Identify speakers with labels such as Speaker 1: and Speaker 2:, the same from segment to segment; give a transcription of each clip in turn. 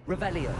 Speaker 1: Revelio.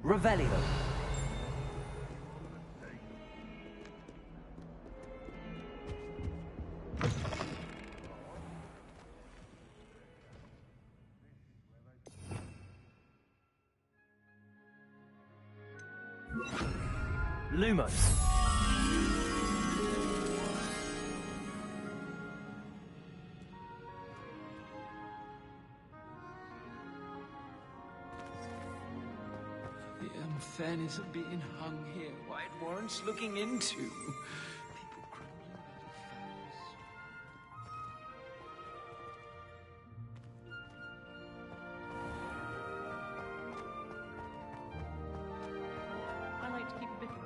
Speaker 1: Revelio. Lumos.
Speaker 2: The unfairness of being hung here, why it warrants looking into. People crumbling out of foes.
Speaker 3: I like to keep a bit of it.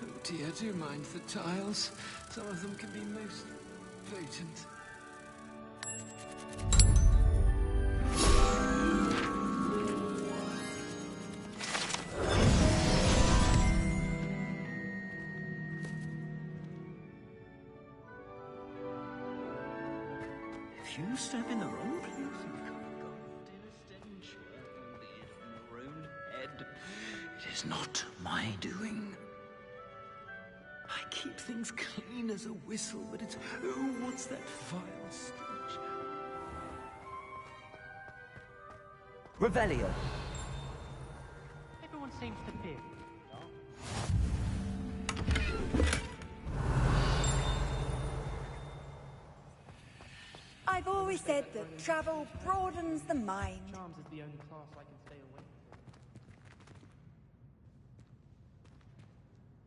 Speaker 2: Oh dear, do mind the tiles. Some of them can be most potent.
Speaker 4: If you step in the wrong place, you become engulfed in a stench, albeit from your own head. It is not my doing. I keep things clean as a whistle, but it's, oh, what's that vile stench?
Speaker 1: Revelio.
Speaker 3: Everyone seems to fear.
Speaker 5: I've always said that travel broadens the mind.
Speaker 3: Charms is the only class I can stay away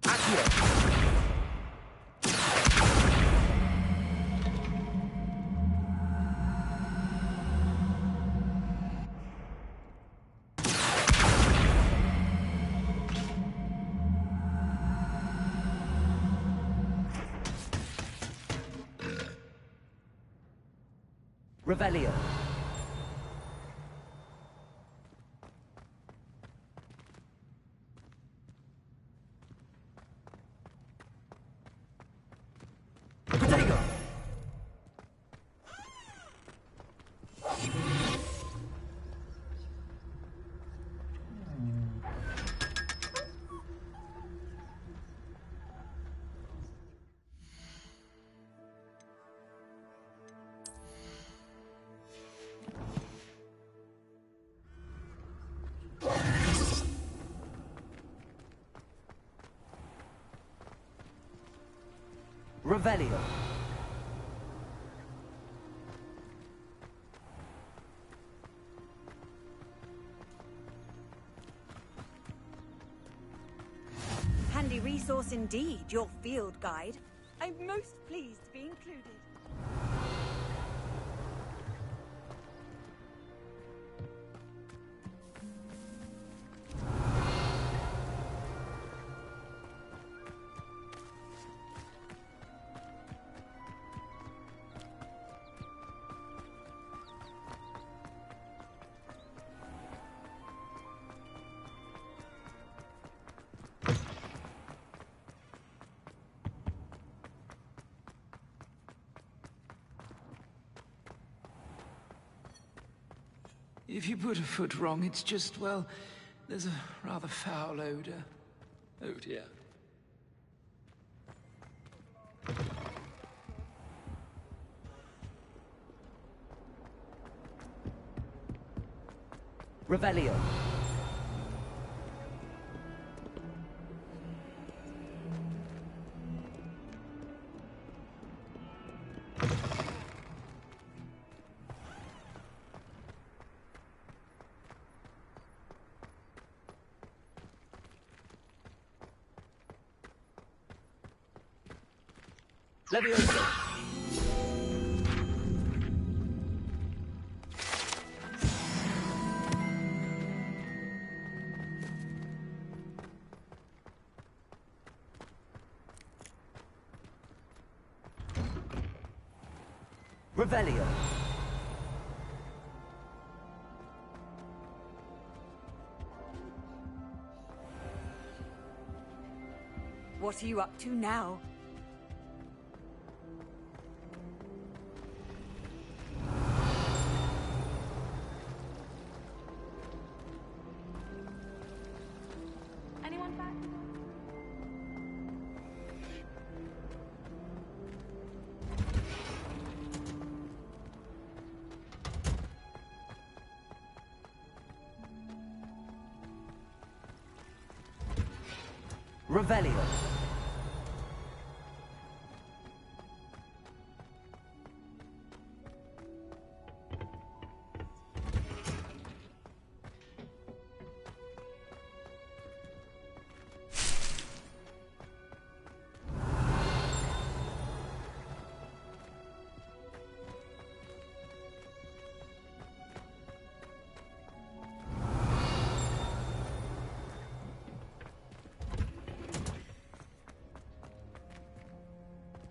Speaker 3: from.
Speaker 1: Accio. Revelio. Protego. Revelio.
Speaker 5: Handy resource indeed, your field guide. I'm most pleased to be included.
Speaker 2: If you put a foot wrong, it's just, well, there's a rather foul odor. Oh dear.
Speaker 1: Revelio. Leviosa. Revelio.
Speaker 5: What are you up to now?
Speaker 3: Anyone back?
Speaker 1: Revelio.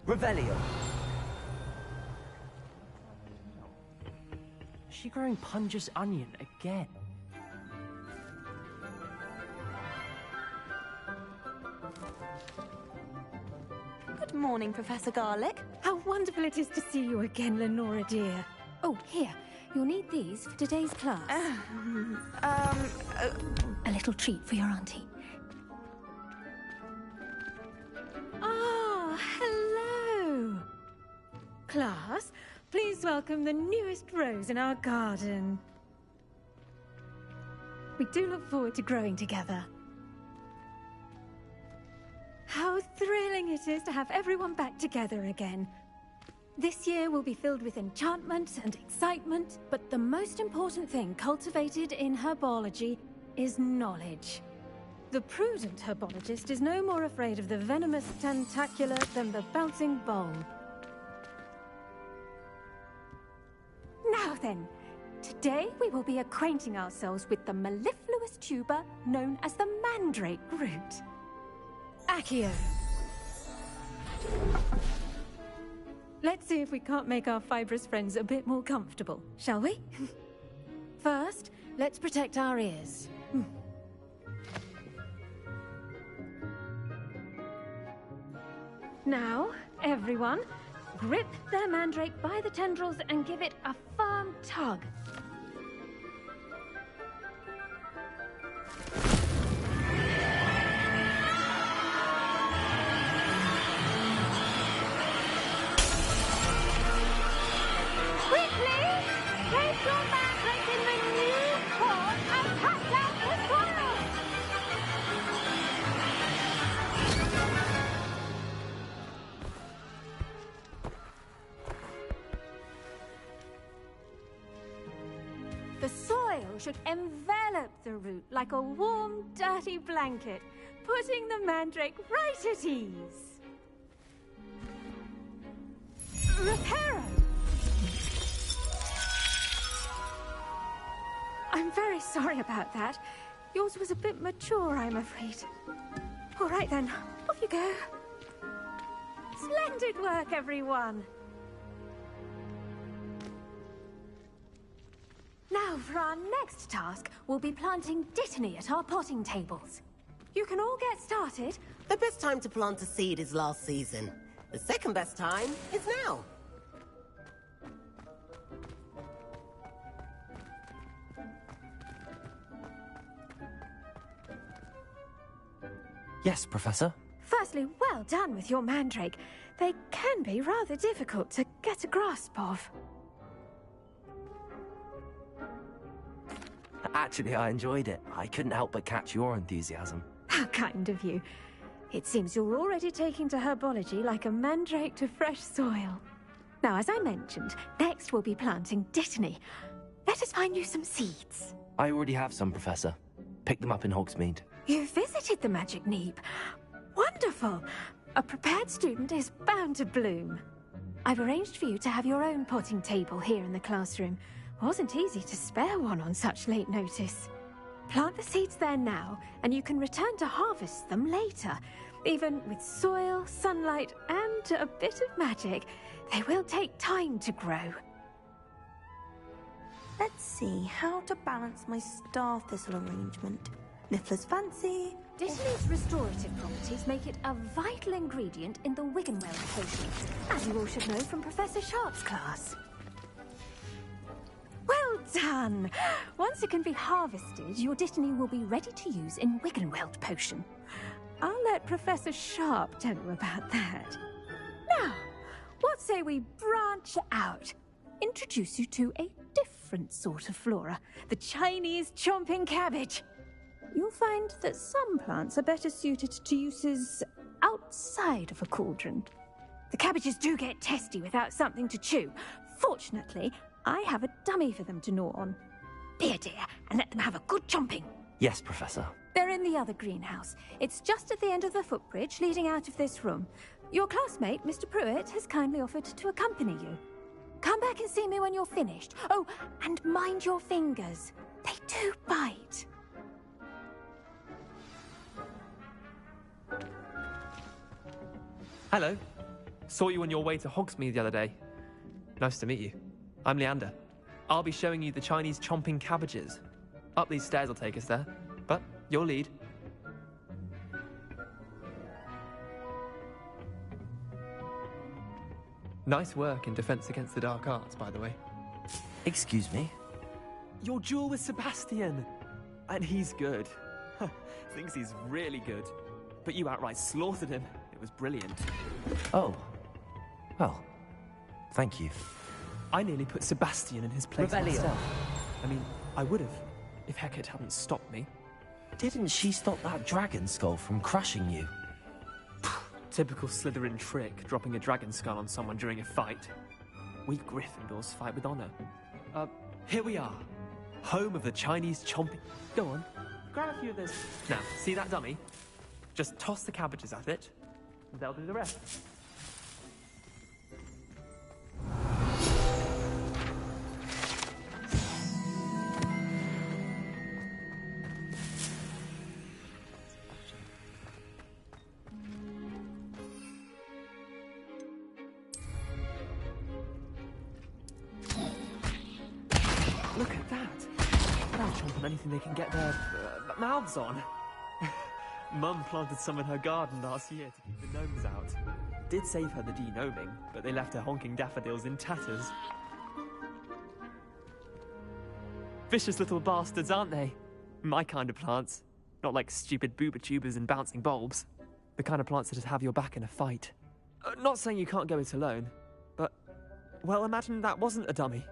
Speaker 1: Revelio.
Speaker 3: Is she growing Punja's onion again?
Speaker 6: Good morning, Professor Garlic.
Speaker 5: How wonderful it is to see you again, Lenora dear.
Speaker 6: Oh, here. You'll need these for today's class. A little treat for your auntie.
Speaker 5: Ah, hello. Class, please welcome the newest rose in our garden. We do look forward to growing together. How thrilling it is to have everyone back together again. This year will be filled with enchantment and excitement, but the most important thing cultivated in herbology is knowledge. The prudent herbologist is no more afraid of the venomous tentacular than the bouncing bowl. Now then, today we will be acquainting ourselves with the mellifluous tuber known as the mandrake root. Accio. Let's see if we can't make our fibrous friends a bit more comfortable, shall we? First, let's protect our ears. Now, everyone, grip their mandrake by the tendrils and give it a firm tug. Quickly, place your mandrake in the new pot and cut out the soil. The soil should envelop the root like a warm, dirty blanket, putting the mandrake right at ease. Reparo! I'm very sorry about that. Yours was a bit mature, I'm afraid. All right then, off you go. Splendid work, everyone! Now, for our next task, we'll be planting dittany at our potting tables. You can all get started.
Speaker 7: The best time to plant a seed is last season. The second best time is now.
Speaker 1: Yes, Professor.
Speaker 5: Firstly, well done with your mandrake. They can be rather difficult to get a grasp of.
Speaker 1: Actually, I enjoyed it. I couldn't help but catch your enthusiasm.
Speaker 5: How kind of you. It seems you're already taking to herbology like a mandrake to fresh soil. Now, as I mentioned, next we'll be planting Dittany. Let us find you some seeds.
Speaker 1: I already have some, Professor. Picked them up in Hogsmeade.
Speaker 5: You visited the Magic Neeb. Wonderful. A prepared student is bound to bloom. I've arranged for you to have your own potting table here in the classroom. Wasn't easy to spare one on such late notice. Plant the seeds there now, and you can return to harvest them later. Even with soil, sunlight, and a bit of magic, they will take time to grow.
Speaker 6: Let's see how to balance my star thistle arrangement. Niffler's fancy.
Speaker 5: Dittany's restorative properties make it a vital ingredient in the Wiggenweld potion, as you all should know from Professor Sharp's class. Well done! Once it can be harvested, your Dittany will be ready to use in Wiggenweld potion. I'll let Professor Sharp tell you about that. Now, what say we branch out? Introduce you to a different sort of flora, the Chinese chomping cabbage. You'll find that some plants are better suited to uses outside of a cauldron. The cabbages do get testy without something to chew. Fortunately, I have a dummy for them to gnaw on. Be a dear and let them have a good chomping.
Speaker 1: Yes, Professor.
Speaker 5: They're in the other greenhouse. It's just at the end of the footbridge leading out of this room. Your classmate, Mr. Pruitt, has kindly offered to accompany you. Come back and see me when you're finished. Oh, and mind your fingers. They do bite.
Speaker 3: Hello. Saw you on your way to Hogsmeade the other day. Nice to meet you. I'm Leander. I'll be showing you the Chinese chomping cabbages. Up these stairs will take us there, but you'll lead. Nice work in Defense Against the Dark Arts, by the way.
Speaker 1: Excuse me?
Speaker 3: Your duel with Sebastian! And he's good. Thinks he's really good. But you outright slaughtered him. It was brilliant.
Speaker 1: Oh. Well, thank you.
Speaker 3: I nearly put Sebastian in his place
Speaker 1: Revelio.
Speaker 3: myself. I mean, I would have, if Hecate hadn't stopped me.
Speaker 1: Didn't she stop that dragon skull from crushing you?
Speaker 3: Typical Slytherin trick, dropping a dragon skull on someone during a fight. We Gryffindors fight with honor. Here we are. Home of the Chinese chomping... Go on, grab a few of those. Now, see that dummy? Just toss the cabbages at it, and they'll do the rest. Look at that! They'll chomp on anything they can get their mouths on. Mum planted some in her garden last year to keep the gnomes out. Did save her the de-gnoming, but they left her honking daffodils in tatters. Vicious little bastards, aren't they? My kind of plants. Not like stupid booba tubers and bouncing bulbs. The kind of plants that just have your back in a fight. Not saying you can't go it alone, but... well, imagine that wasn't a dummy.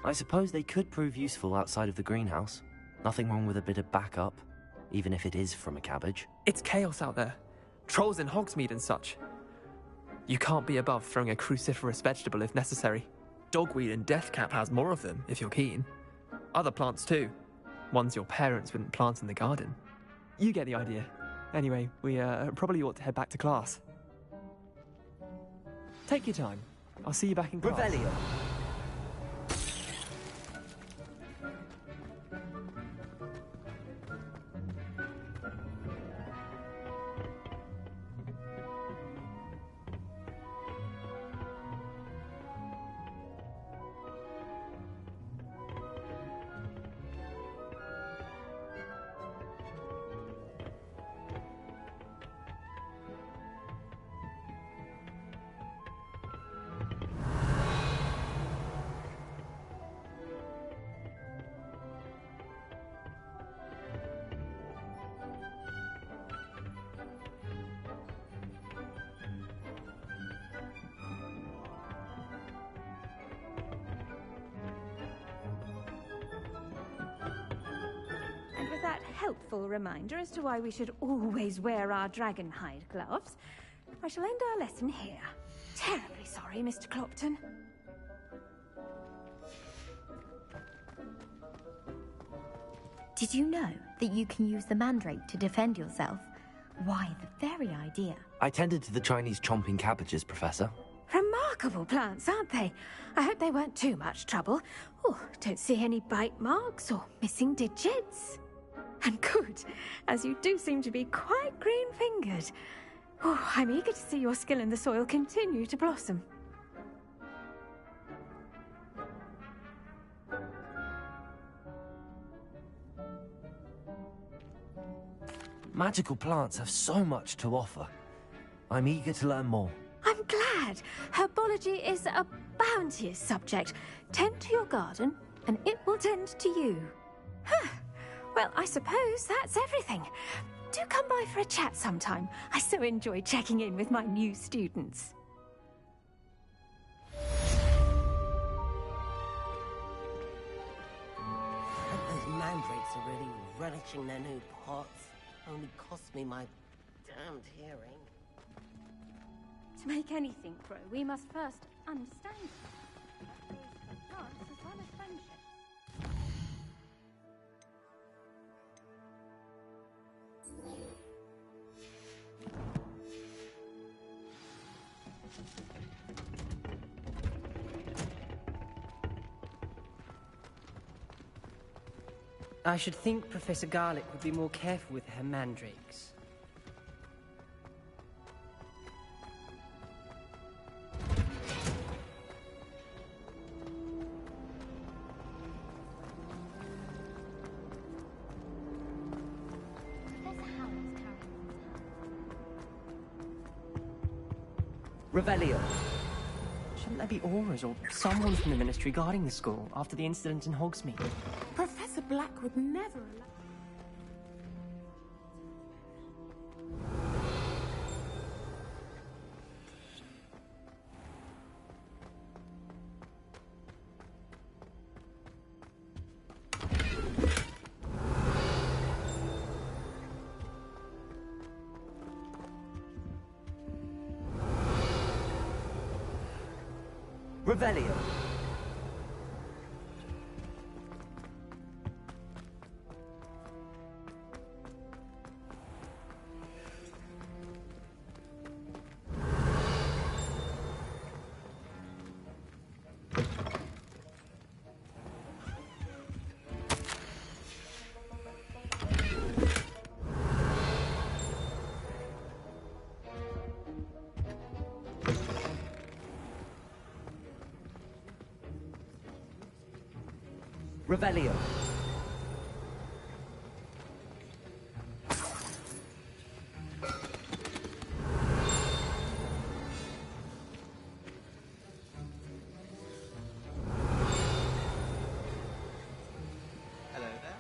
Speaker 1: I suppose they could prove useful outside of the greenhouse. Nothing wrong with a bit of backup, even if it is from a cabbage.
Speaker 3: It's chaos out there. Trolls in Hogsmeade and such. You can't be above throwing a cruciferous vegetable if necessary. Dogweed and deathcap has more of them, if you're keen. Other plants too. Ones your parents wouldn't plant in the garden. You get the idea. Anyway, we probably ought to head back to class. Take your time. I'll see you back in class.
Speaker 1: Revelio.
Speaker 5: helpful reminder as to why we should always wear our dragonhide gloves, I shall end our lesson here. Terribly sorry, Mr. Clopton.
Speaker 8: Did you know that you can use the mandrake to defend yourself? Why, the very idea.
Speaker 1: I tended to the Chinese chomping cabbages, Professor.
Speaker 5: Remarkable plants, aren't they? I hope they weren't too much trouble. Oh, don't see any bite marks or missing digits. And good, as you do seem to be quite green-fingered. Oh, I'm eager to see your skill in the soil continue to blossom.
Speaker 1: Magical plants have so much to offer. I'm eager to learn more.
Speaker 5: I'm glad. Herbology is a bounteous subject. Tend to your garden, and it will tend to you. Huh. Well, I suppose that's everything. Do come by for a chat sometime. I so enjoy checking in with my new students.
Speaker 7: Those mandrakes are really relishing their new pots. Only cost me my damned hearing.
Speaker 5: To make anything grow, we must first understand it. That goes for plants as well as friendships.
Speaker 9: I should think Professor Garlick would be more careful with her mandrakes. Revelio. Shouldn't there be auras or someone from the Ministry guarding the school after the incident in Hogsmeade?
Speaker 6: Professor Black would never allow...
Speaker 9: Revelio. Revelio.
Speaker 2: Hello there.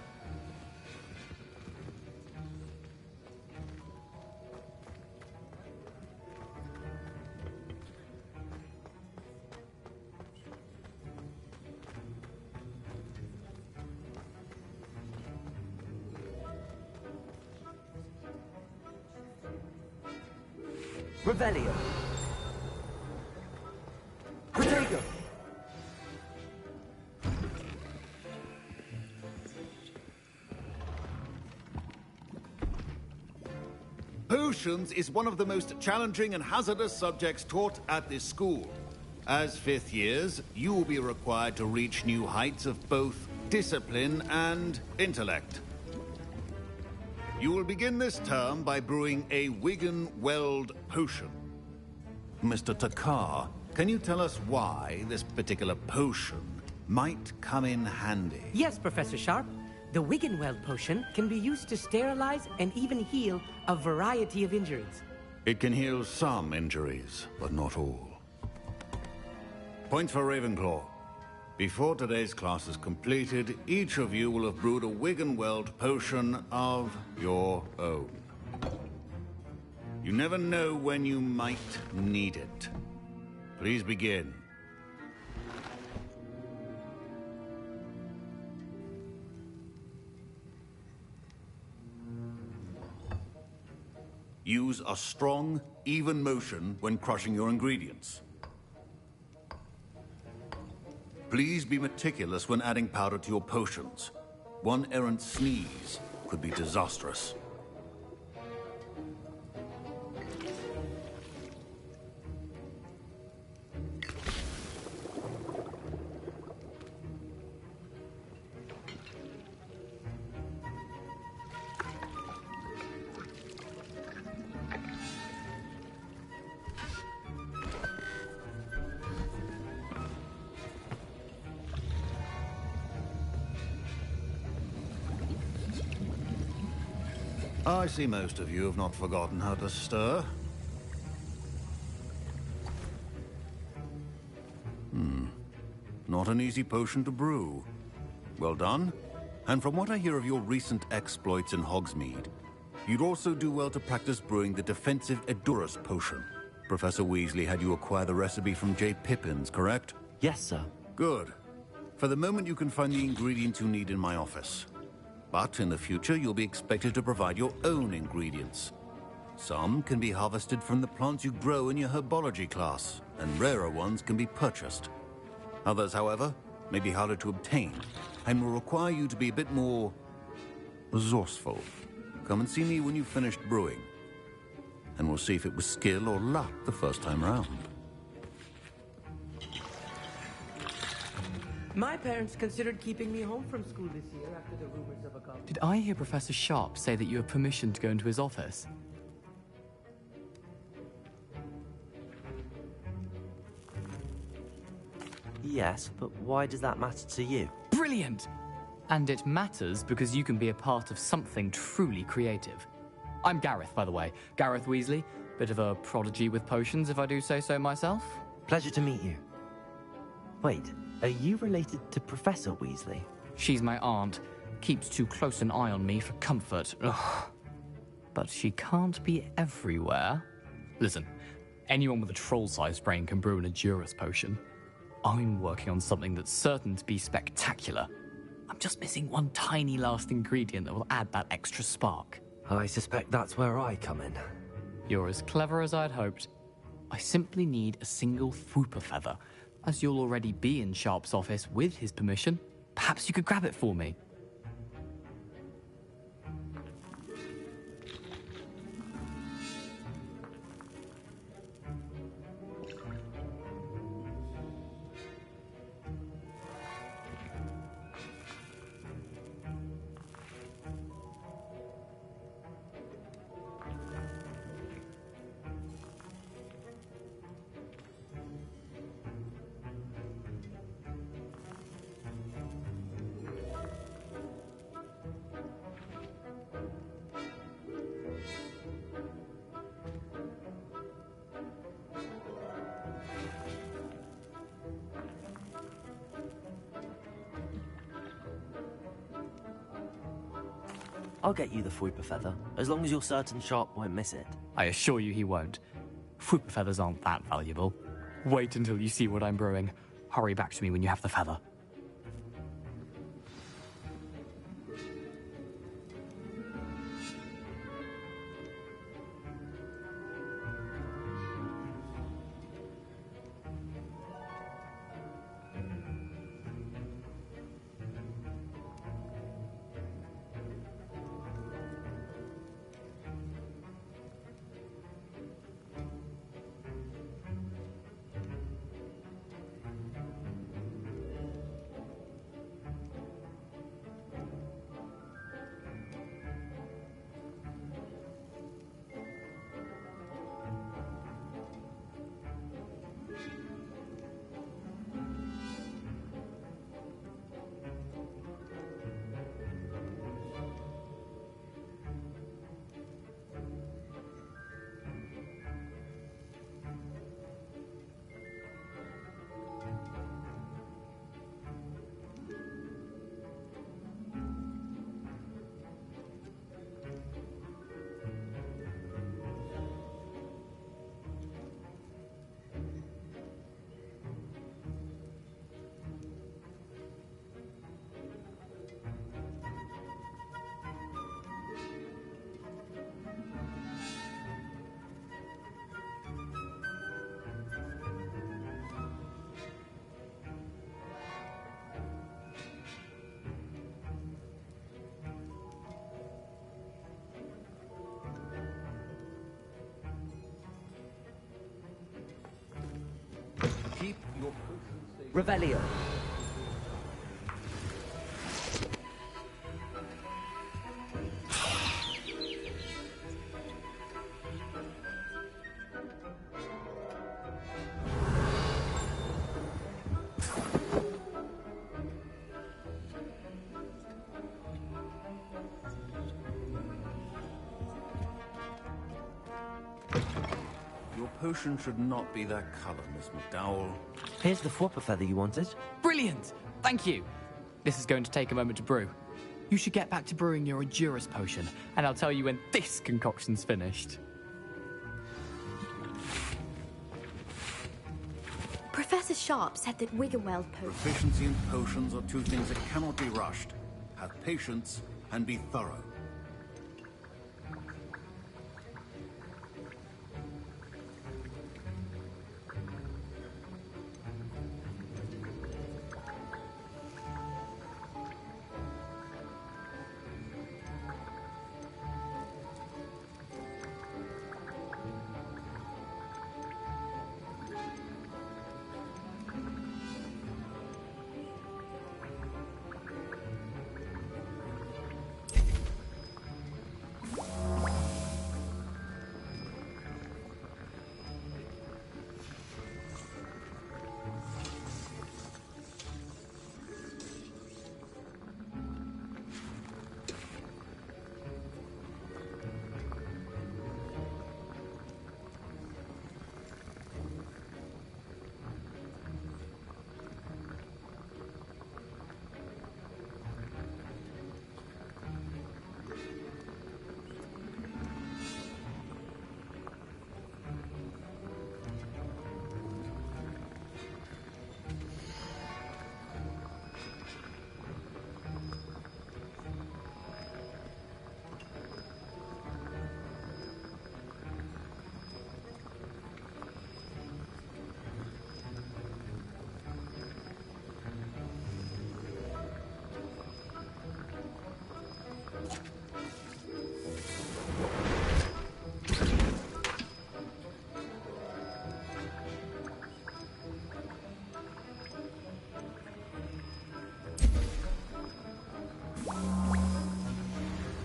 Speaker 9: Revelio. Protego.
Speaker 10: Potions is one of the most challenging and hazardous subjects taught at this school. As fifth years, you will be required to reach new heights of both discipline and intellect. You will begin this term by brewing a Wigan Weld potion. Mr. Takar, can you tell us why this particular potion might come in handy?
Speaker 11: Yes, Professor Sharp. The Wiggenweld potion can be used to sterilize and even heal a variety of injuries.
Speaker 10: It can heal some injuries, but not all. Point for Ravenclaw. Before today's class is completed, each of you will have brewed a Wiggenweld potion of your own. You never know when you might need it. Please begin. Use a strong, even motion when crushing your ingredients. Please be meticulous when adding powder to your potions. One errant sneeze could be disastrous. I see most of you have not forgotten how to stir. Not an easy potion to brew. Well done. And from what I hear of your recent exploits in Hogsmeade, you'd also do well to practice brewing the defensive Edurus potion. Professor Weasley had you acquire the recipe from J. Pippin's, correct?
Speaker 1: Yes, sir.
Speaker 10: Good. For the moment, you can find the ingredients you need in my office. But in the future, you'll be expected to provide your own ingredients. Some can be harvested from the plants you grow in your herbology class, and rarer ones can be purchased. Others, however, may be harder to obtain, and will require you to be a bit more resourceful. Come and see me when you've finished brewing, and we'll see if it was skill or luck the first time round.
Speaker 11: My parents considered keeping me home from school this year after the rumors of a goblin.
Speaker 12: Did I hear Professor Sharp say that you have permission to go into his office?
Speaker 1: Yes, but why does that matter to you?
Speaker 12: Brilliant! And it matters because you can be a part of something truly creative. I'm Gareth, by the way. Gareth Weasley. Bit of a prodigy with potions, if I do say so myself.
Speaker 1: Pleasure to meet you. Wait, are you related to Professor Weasley?
Speaker 12: She's my aunt. Keeps too close an eye on me for comfort. Ugh. But she can't be everywhere. Listen, anyone with a troll-sized brain can brew an Edurus potion. I'm working on something that's certain to be spectacular. I'm just missing one tiny last ingredient that will add that extra spark.
Speaker 1: I suspect that's where I come in.
Speaker 12: You're as clever as I'd hoped. I simply need a single Fwooper feather. As you'll already be in Sharp's office with his permission, perhaps you could grab it for me.
Speaker 1: I'll get you the Fwooper feather, as long as you're certain Sharp won't miss it.
Speaker 12: I assure you he won't. Fwooper feathers aren't that valuable. Wait until you see what I'm brewing. Hurry back to me when you have the feather.
Speaker 10: Keep your potions safe.
Speaker 11: Revelio.
Speaker 10: Your potion should not be that color, Miss McDowell.
Speaker 1: Here's the flopper feather you wanted.
Speaker 12: Brilliant! Thank you! This is going to take a moment to brew. You should get back to brewing your Edurus potion, and I'll tell you when this concoction's finished.
Speaker 8: Professor Sharp said that Wiggenweld potion...
Speaker 10: Proficiency in potions are two things that cannot be rushed. Have patience and be thorough.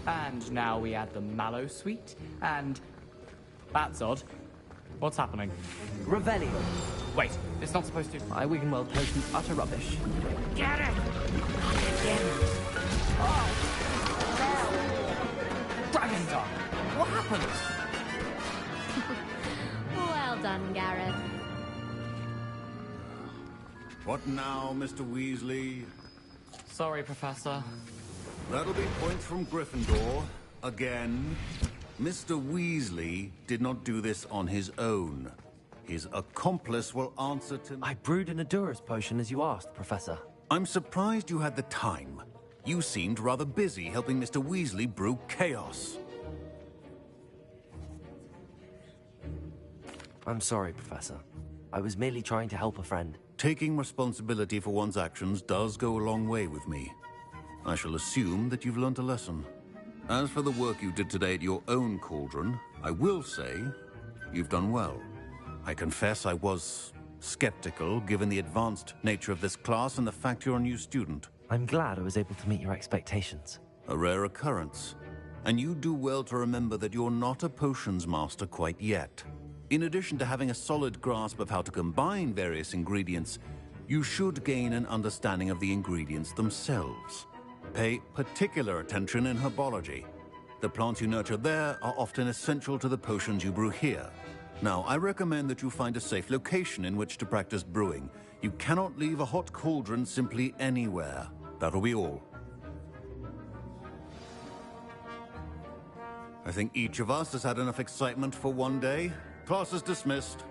Speaker 12: And now we add the mallow sweet, and... That's odd. What's happening?
Speaker 11: Revelio.
Speaker 12: Wait, it's not supposed to...
Speaker 3: My Wiggenweld potion's utter rubbish.
Speaker 12: Get it! Dragon Tongue! What happened?
Speaker 8: Well done, Gareth.
Speaker 10: What now, Mr. Weasley?
Speaker 12: Sorry, Professor.
Speaker 10: That'll be points from Gryffindor. Again. Mr. Weasley did not do this on his own. His accomplice will answer to...
Speaker 1: I brewed an Edurus potion as you asked, Professor.
Speaker 10: I'm surprised you had the time. You seemed rather busy helping Mr. Weasley brew chaos.
Speaker 1: I'm sorry, Professor. I was merely trying to help a friend.
Speaker 10: Taking responsibility for one's actions does go a long way with me. I shall assume that you've learnt a lesson. As for the work you did today at your own cauldron, I will say you've done well. I confess I was skeptical, given the advanced nature of this class and the fact you're a new student.
Speaker 1: I'm glad I was able to meet your expectations.
Speaker 10: A rare occurrence. And you do well to remember that you're not a potions master quite yet. In addition to having a solid grasp of how to combine various ingredients, you should gain an understanding of the ingredients themselves. Pay particular attention in herbology. The plants you nurture there are often essential to the potions you brew here. Now, I recommend that you find a safe location in which to practice brewing. You cannot leave a hot cauldron simply anywhere. That'll be all. I think each of us has had enough excitement for one day. Class is dismissed.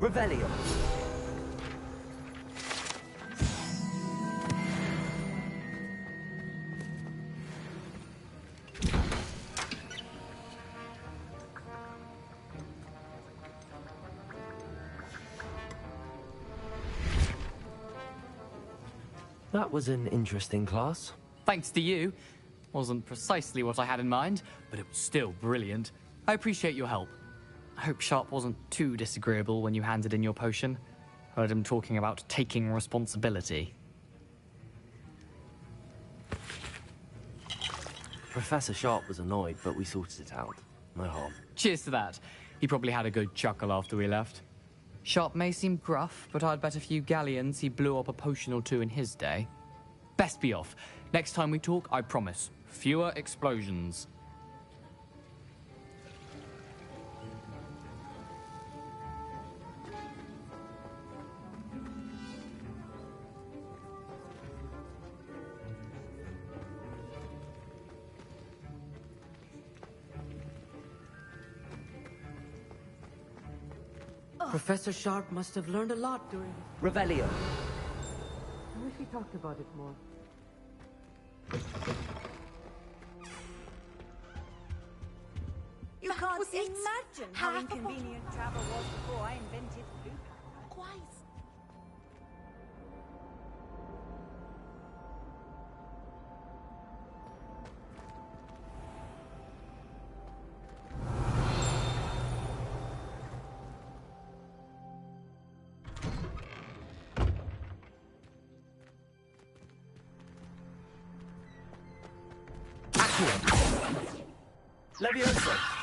Speaker 11: Revelio.
Speaker 1: That was an interesting class.
Speaker 12: Thanks to you. Wasn't precisely what I had in mind, but it was still brilliant. I appreciate your help. I hope Sharp wasn't too disagreeable when you handed in your potion. Heard him talking about taking responsibility.
Speaker 1: Professor Sharp was annoyed, but we sorted it out. No harm.
Speaker 12: Cheers to that. He probably had a good chuckle after we left. Sharp may seem gruff, but I'd bet a few galleons he blew up a potion or two in his day. Best be off. Next time we talk, I promise. Fewer explosions.
Speaker 11: Professor Sharp must have learned a lot during Revelio. I wish we talked about it more.
Speaker 13: You can't imagine how inconvenient travel was before I invented blue powder. Quite.
Speaker 1: Leviosa!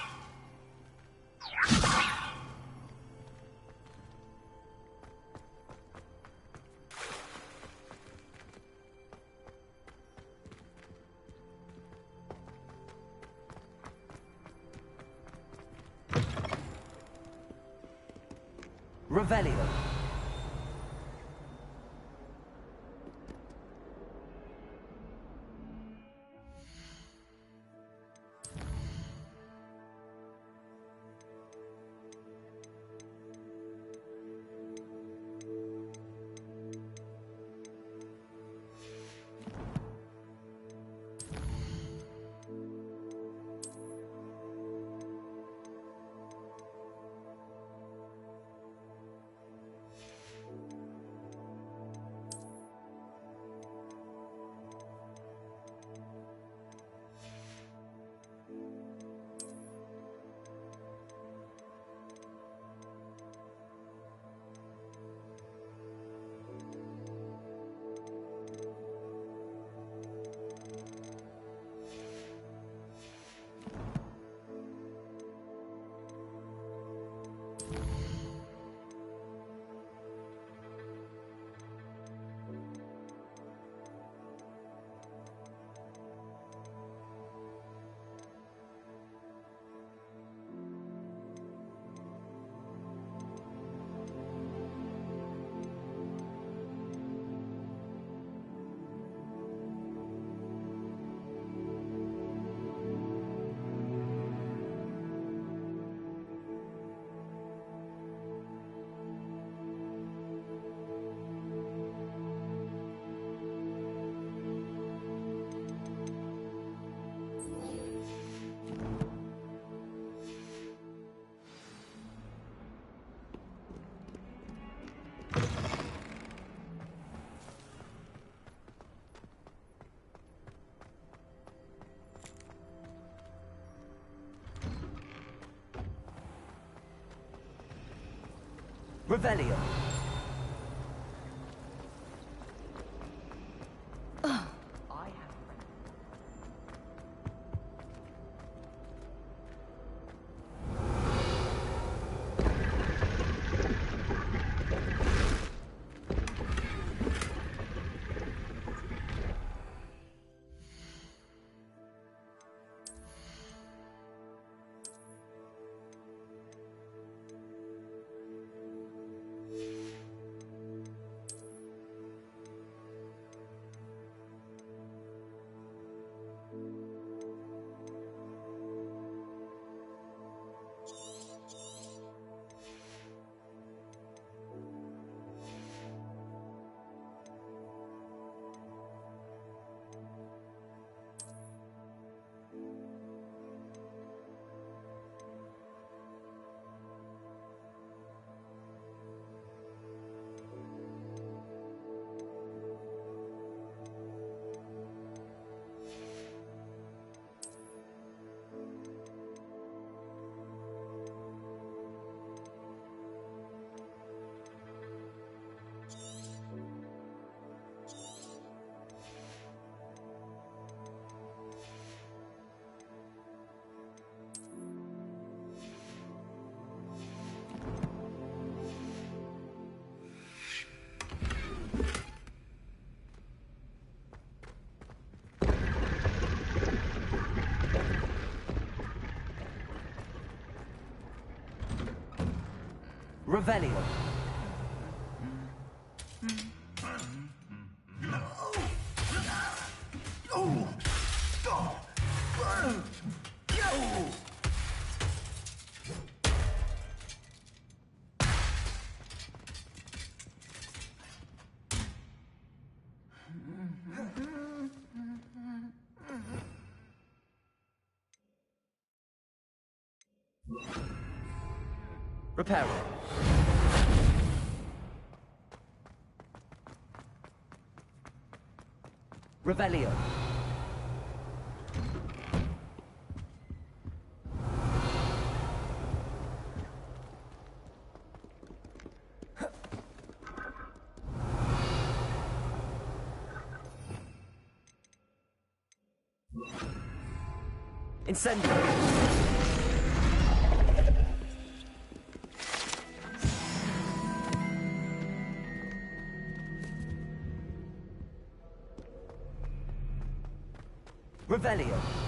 Speaker 11: Revelio. Revelio. Revelio. Reparo. Revelio. Incendio. Revelio.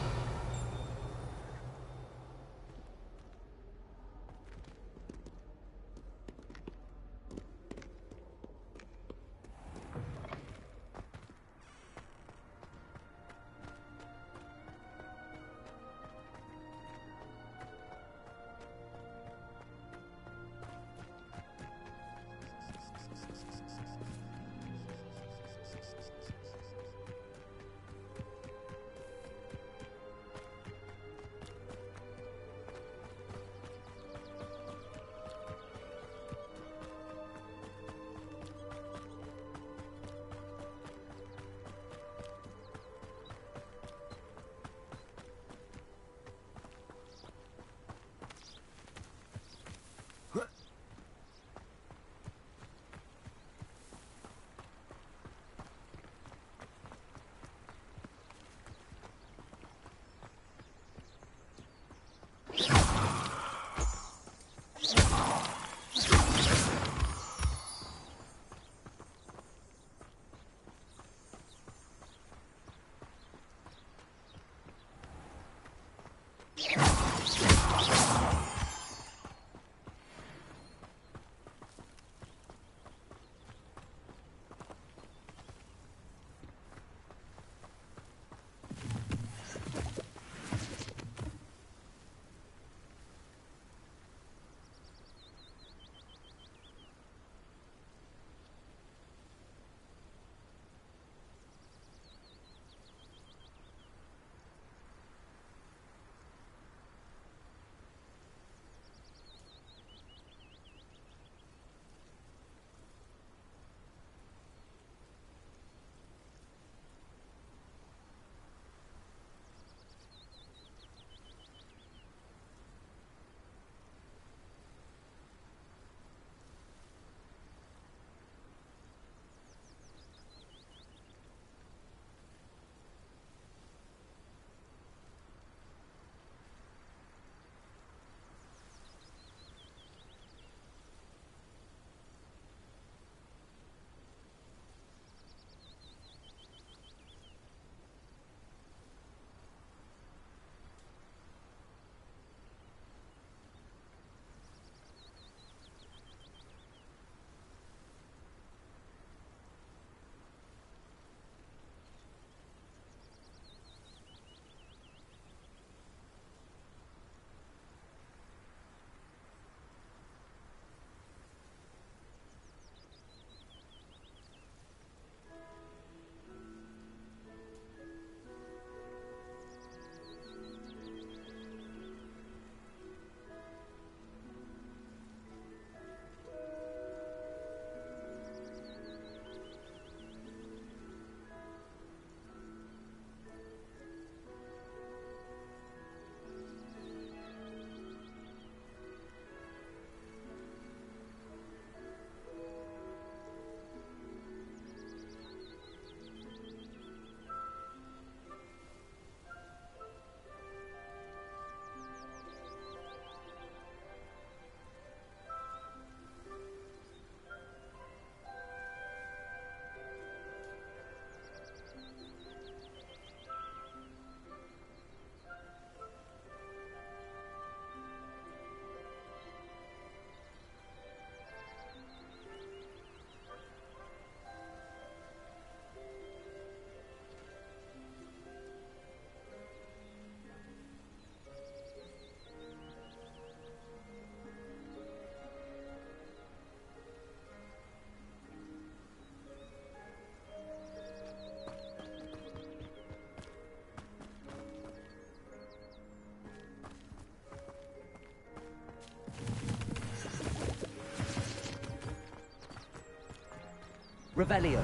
Speaker 11: Revelio.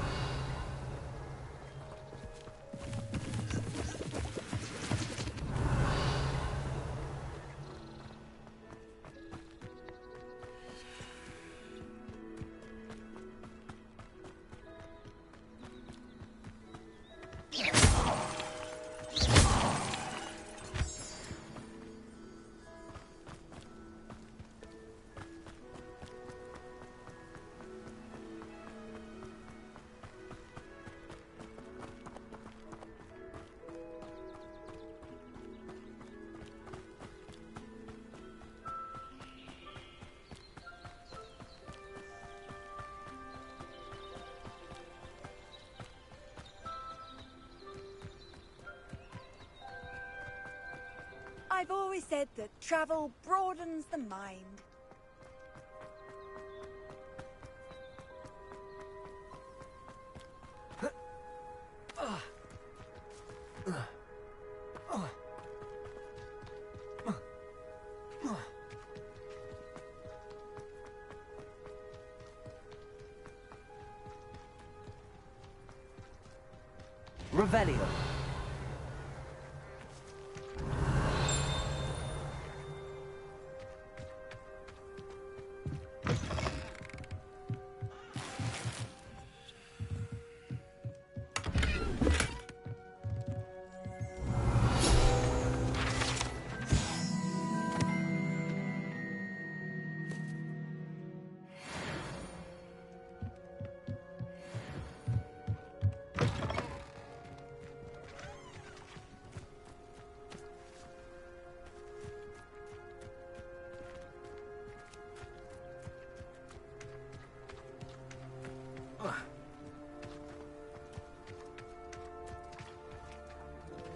Speaker 13: I've always said that travel broadens the mind.
Speaker 11: Revelio.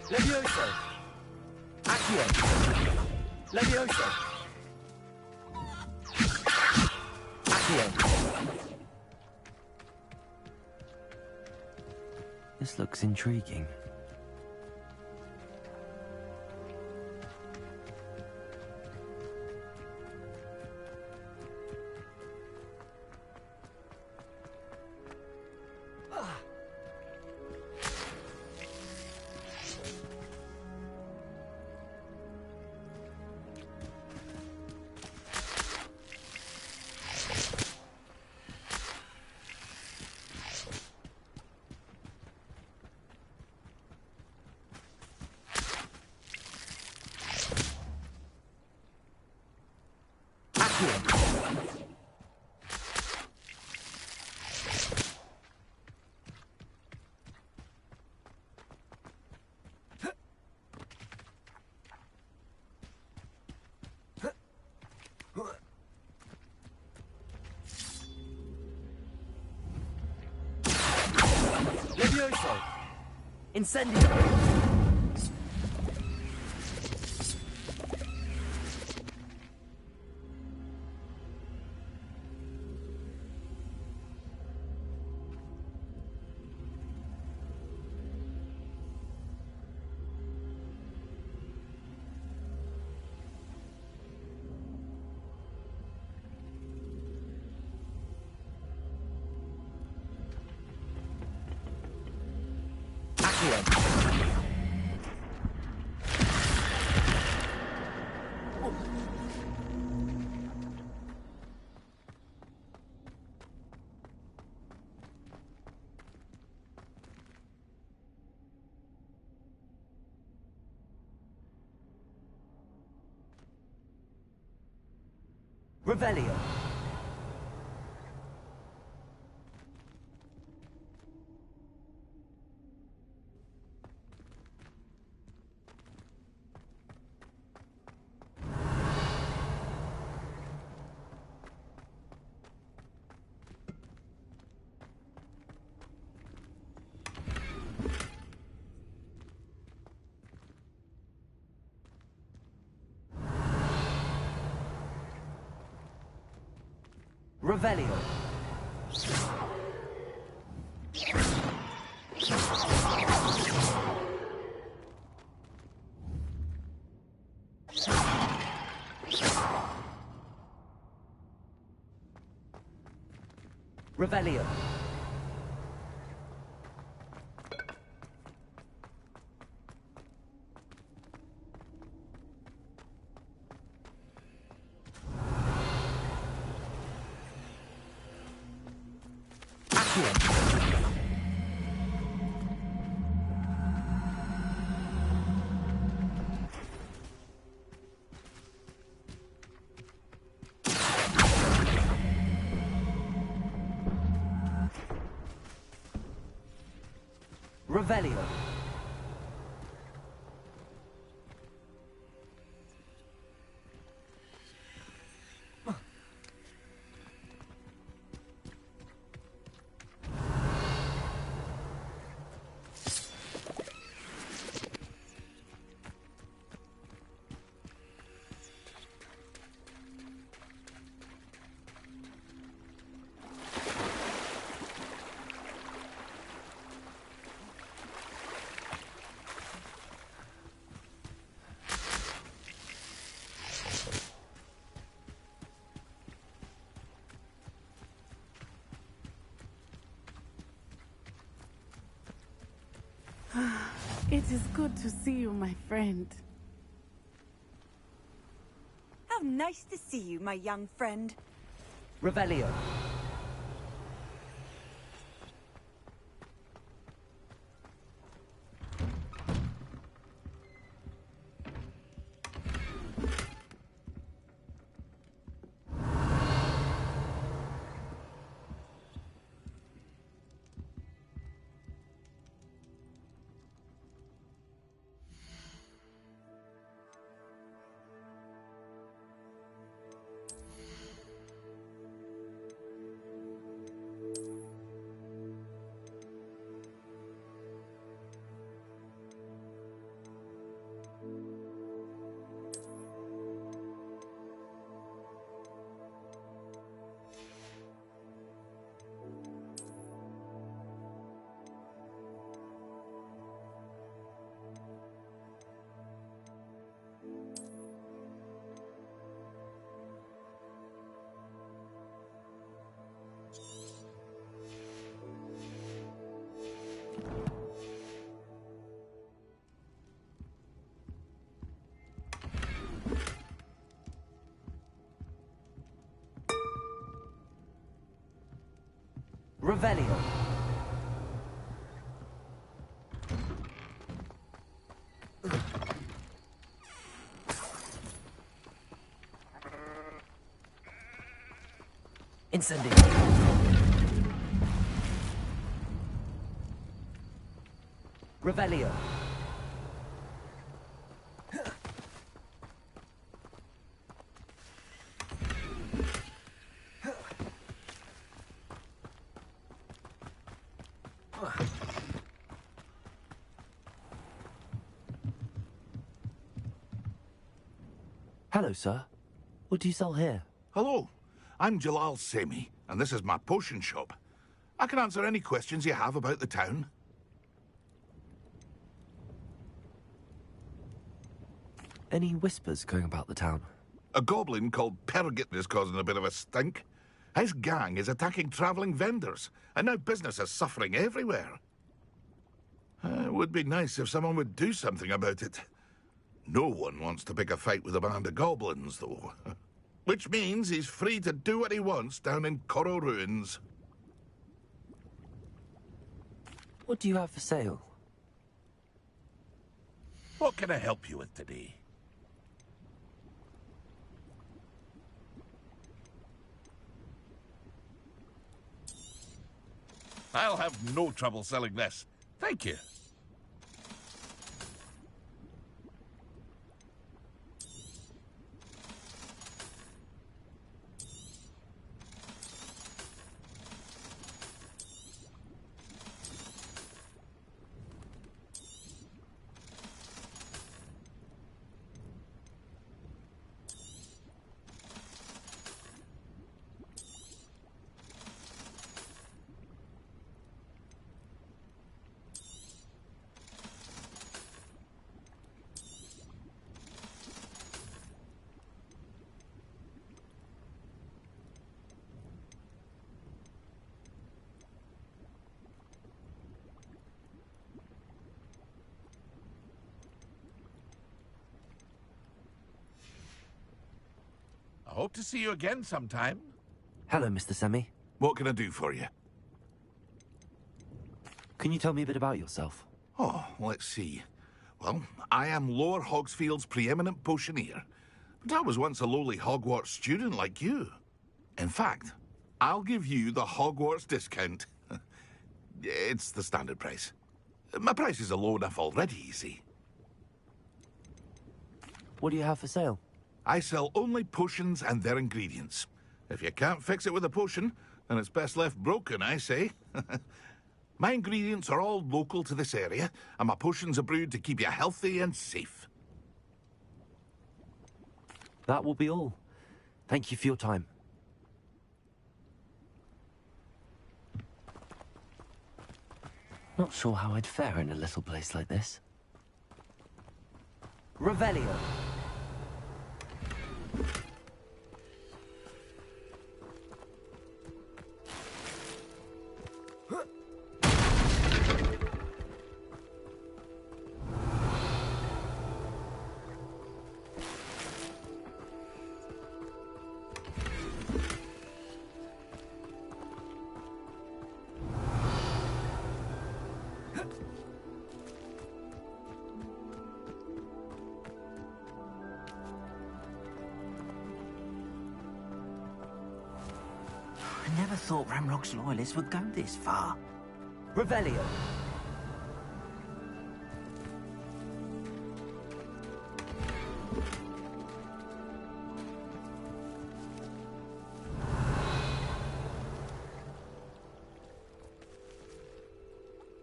Speaker 11: Levioso. Accio. Levioso. Accio.
Speaker 1: This looks intriguing.
Speaker 11: Levioso. Incendio. Revelio. Revelio. Revelio.
Speaker 3: here.
Speaker 9: Revelio.
Speaker 14: It is good to see you, my friend.
Speaker 13: How nice to see you, my young friend.
Speaker 9: Revelio. Revelio.
Speaker 1: Incendio.
Speaker 9: Revelio.
Speaker 1: Hello, sir. What do you sell here?
Speaker 15: Hello, I'm Jalal Semi, and this is my potion shop. I can answer any questions you have about the town.
Speaker 1: Any whispers going about the town?
Speaker 15: A goblin called Pergit is causing a bit of a stink. His gang is attacking travelling vendors, and now business is suffering everywhere. It would be nice if someone would do something about it. No one wants to pick a fight with a band of goblins, though. Which means he's free to do what he wants down in Coral Ruins.
Speaker 1: What do you have for sale?
Speaker 15: What can I help you with today? I'll have no trouble selling this. Thank you. I hope to see you again sometime.
Speaker 1: Hello, Mr. Semi.
Speaker 15: What can I do for you?
Speaker 1: Can you tell me a bit about yourself?
Speaker 15: Oh, let's see. Well, I am Lower Hogsfield's preeminent potioneer, but I was once a lowly Hogwarts student like you. In fact, I'll give you the Hogwarts discount. It's the standard price. My prices are low enough already, you see.
Speaker 1: What do you have for sale?
Speaker 15: I sell only potions and their ingredients. If you can't fix it with a potion, then it's best left broken, I say. My ingredients are all local to this area, and my potions are brewed to keep you healthy and safe.
Speaker 1: That will be all. Thank you for your time. Not sure how I'd fare in a little place like this.
Speaker 11: Revelio.
Speaker 4: I never thought Ramrock's loyalists would go this far.
Speaker 11: Revelio.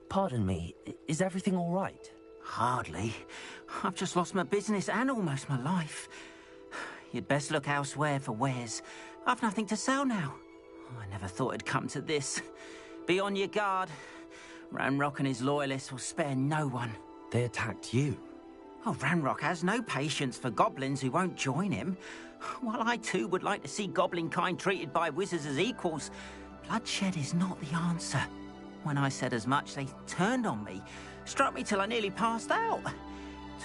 Speaker 1: Pardon me, is everything all right?
Speaker 4: Hardly. I've just lost my business and almost my life. You'd best look elsewhere for wares. I've nothing to sell now. I never thought it'd come to this. Be on your guard. Ranrock and his loyalists will spare no one.
Speaker 1: They attacked you?
Speaker 4: Oh, Ranrock has no patience for goblins who won't join him. While I too would like to see goblin kind treated by wizards as equals, bloodshed is not the answer. When I said as much, they turned on me, struck me till I nearly passed out.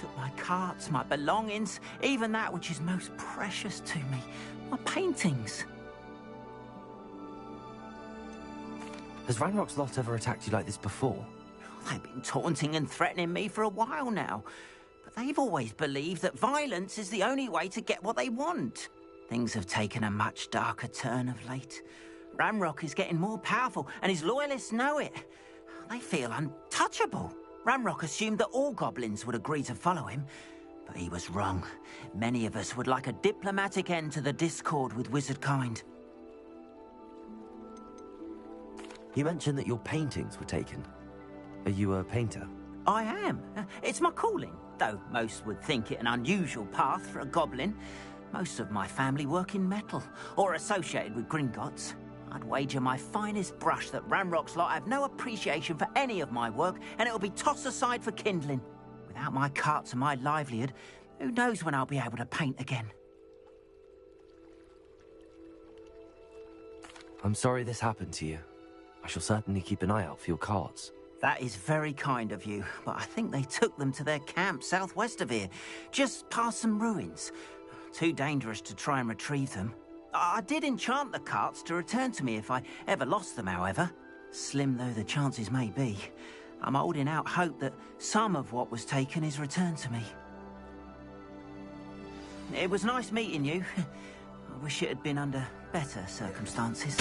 Speaker 4: Took my carts, my belongings, even that which is most precious to me, my paintings.
Speaker 1: Has Ranrock's lot ever attacked you like this before?
Speaker 4: They've been taunting and threatening me for a while now. But they've always believed that violence is the only way to get what they want. Things have taken a much darker turn of late. Ranrock is getting more powerful, and his loyalists know it. They feel untouchable. Ranrock assumed that all goblins would agree to follow him, but he was wrong. Many of us would like a diplomatic end to the discord with wizard kind.
Speaker 1: You mentioned that your paintings were taken. Are you a painter?
Speaker 4: I am. It's my calling, though most would think it an unusual path for a goblin. Most of my family work in metal, or associated with Gringotts. I'd wager my finest brush that Ranrock's lot have no appreciation for any of my work, and it'll be tossed aside for kindling. Without my carts and my livelihood, who knows when I'll be able to paint again?
Speaker 1: I'm sorry this happened to you. I shall certainly keep an eye out for your carts.
Speaker 4: That is very kind of you, but I think they took them to their camp southwest of here, just past some ruins. Too dangerous to try and retrieve them. I did enchant the carts to return to me if I ever lost them, however. Slim though the chances may be, I'm holding out hope that some of what was taken is returned to me. It was nice meeting you. I wish it had been under better circumstances.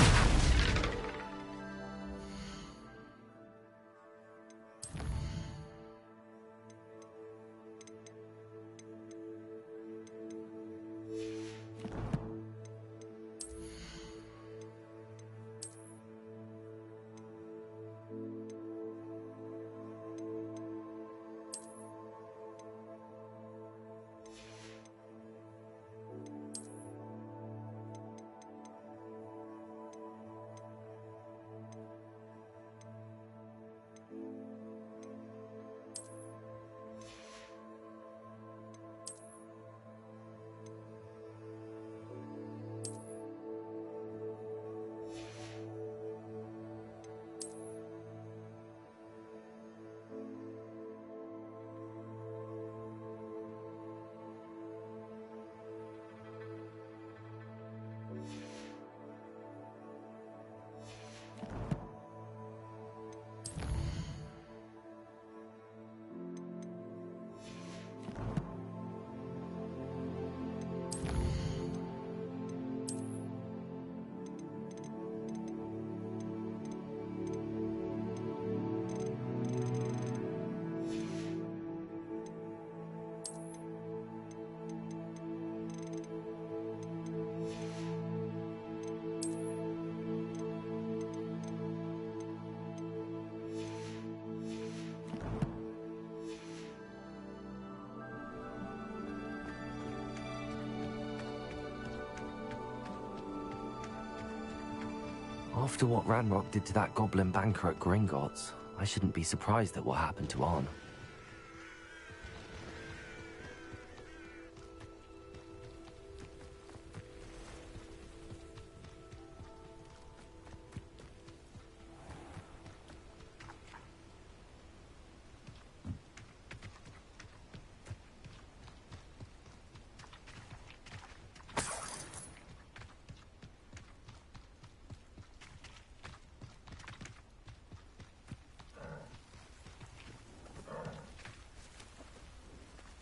Speaker 1: After what Ranrock did to that goblin banker at Gringotts, I shouldn't be surprised at what happened to Arn.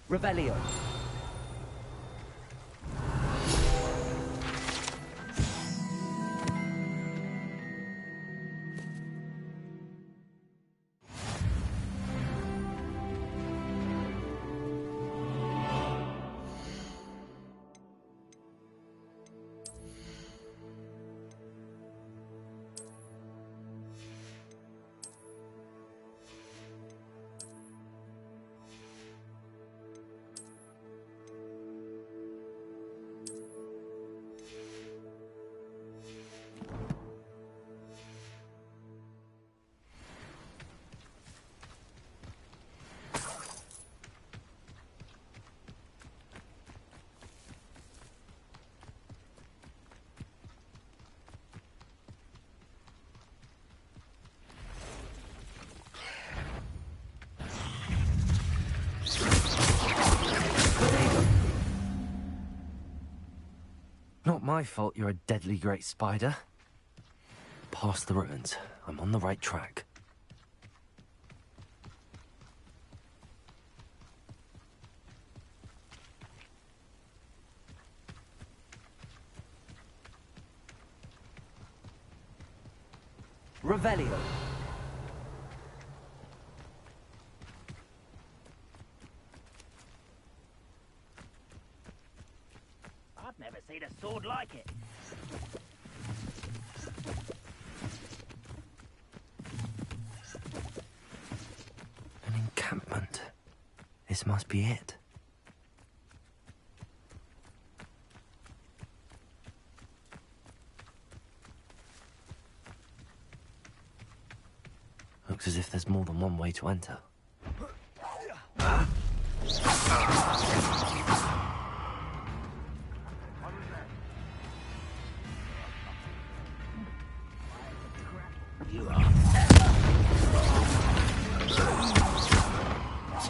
Speaker 9: Revelio.
Speaker 1: Not my fault you're a deadly great spider. Past the ruins. I'm on the right track.
Speaker 9: Revelio.
Speaker 7: I've never seen a sword like it.
Speaker 1: An encampment. This must be it. Looks as if there's more than one way to enter.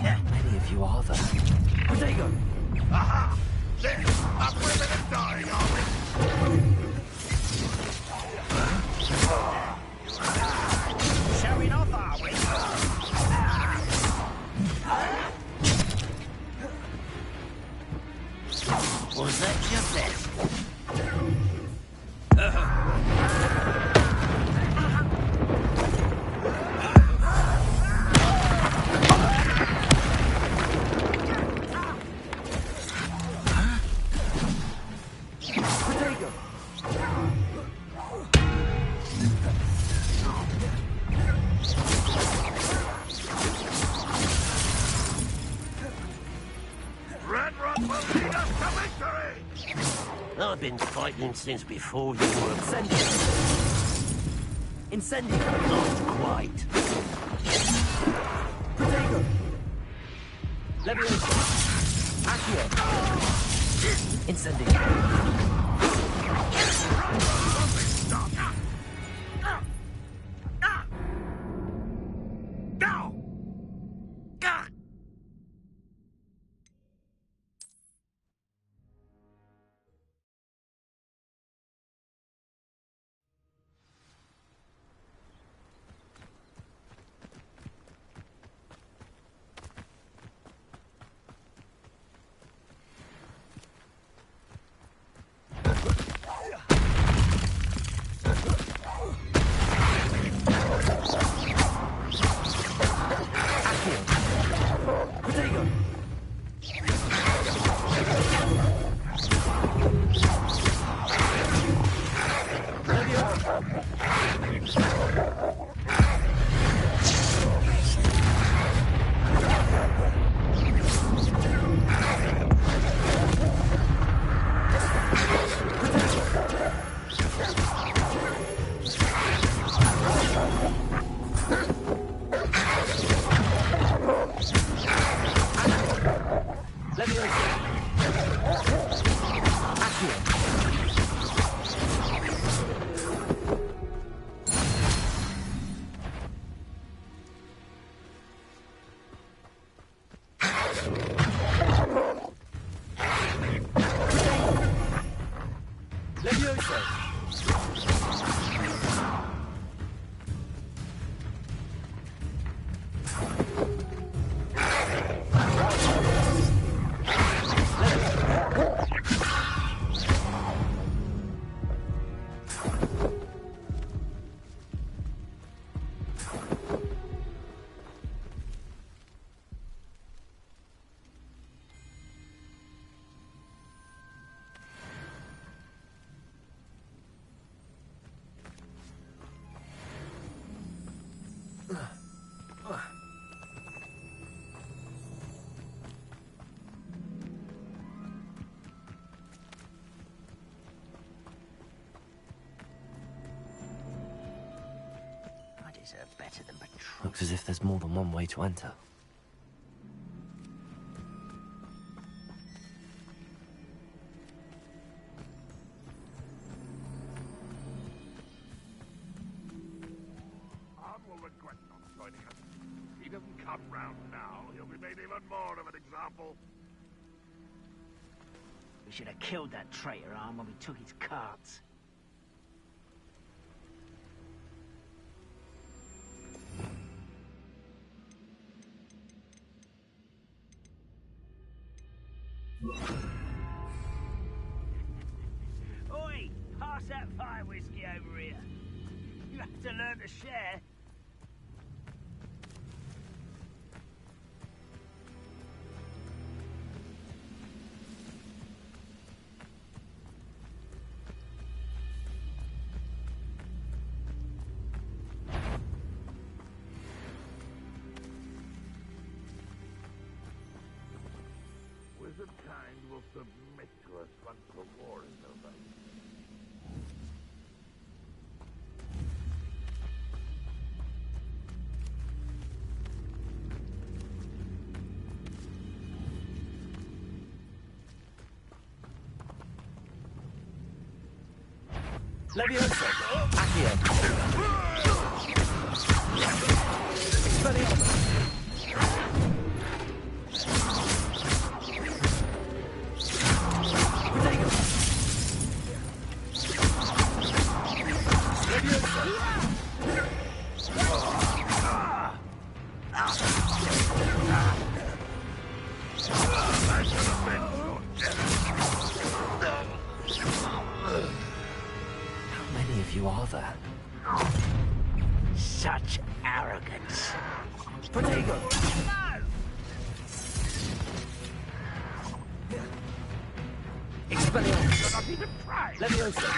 Speaker 1: Many of you are there.
Speaker 15: Protego! Aha! There! Our women are dying, are we?
Speaker 7: Showing off, are we? Was that just it? I've been fighting since before you were
Speaker 9: Incendio.
Speaker 7: Not quite.
Speaker 9: Protego. Levioso. Accio. Incendio.
Speaker 7: better than patrol.
Speaker 1: Looks as if there's more than one way to enter.
Speaker 15: Will regret not joining us. If he doesn't come round now, he'll be made even more of an example.
Speaker 7: We should have killed that traitor arm when we took his carts. Oi! Pass that fire whiskey over here. You have to learn to share.
Speaker 15: Wizard kind will submit to us once the war is over.
Speaker 3: Leviosa! Accio! Expelliarmus! Protego! Leviosa!
Speaker 1: How many of you are there?
Speaker 7: Such arrogance.
Speaker 3: Protego! Expelliarmus!
Speaker 15: Not even try!
Speaker 3: Leviosa!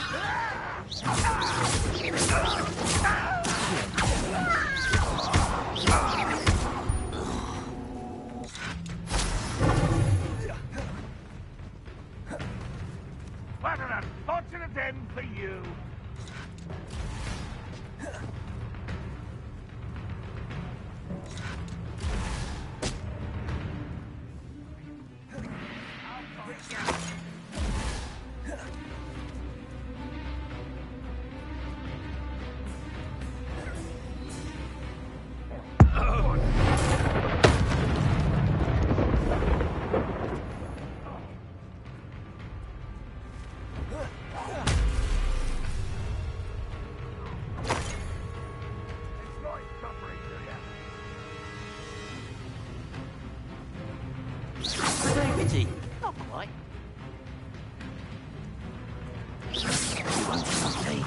Speaker 15: What an unfortunate end for you!
Speaker 7: Pity. Not quite. You want something?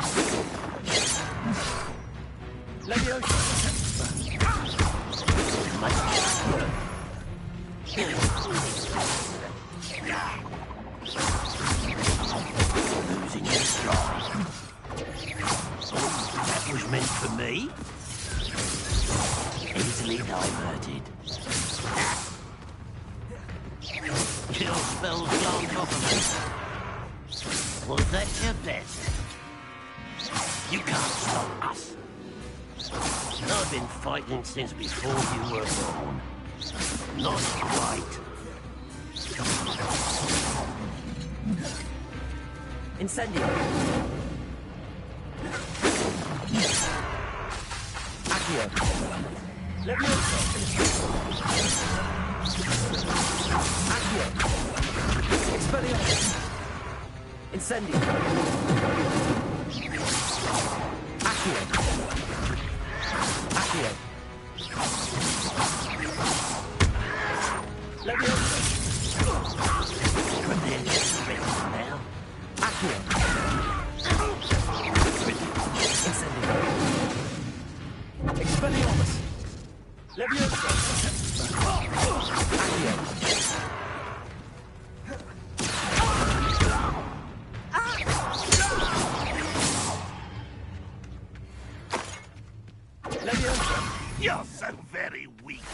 Speaker 7: Losing your stride. That was meant for me. Easily diverted. Kill spells glance off of me. Was that your best? You can't stop us. I've been fighting since before you were born. Not quite.
Speaker 3: Incendio! Accio! Leviosa! Accio! Expelliarmus! Incendio! Accio! Accio! Leviosa!
Speaker 7: Now.
Speaker 3: Accio! Incendio! Expelliarmus! Leviosa! Accio!
Speaker 15: You're so very weak.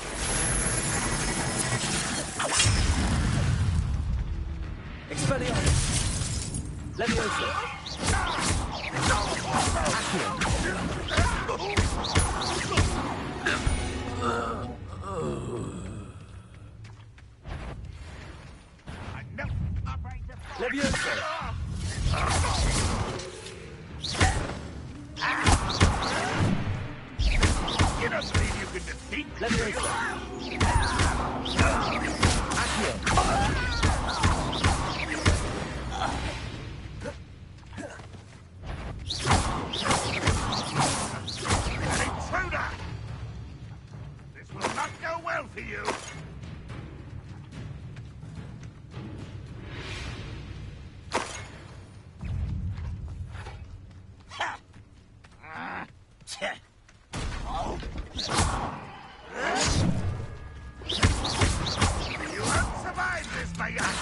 Speaker 3: Expelliarmus! Leviosa! Accio!
Speaker 15: Intruder! This will not go well for you. You won't survive this, my young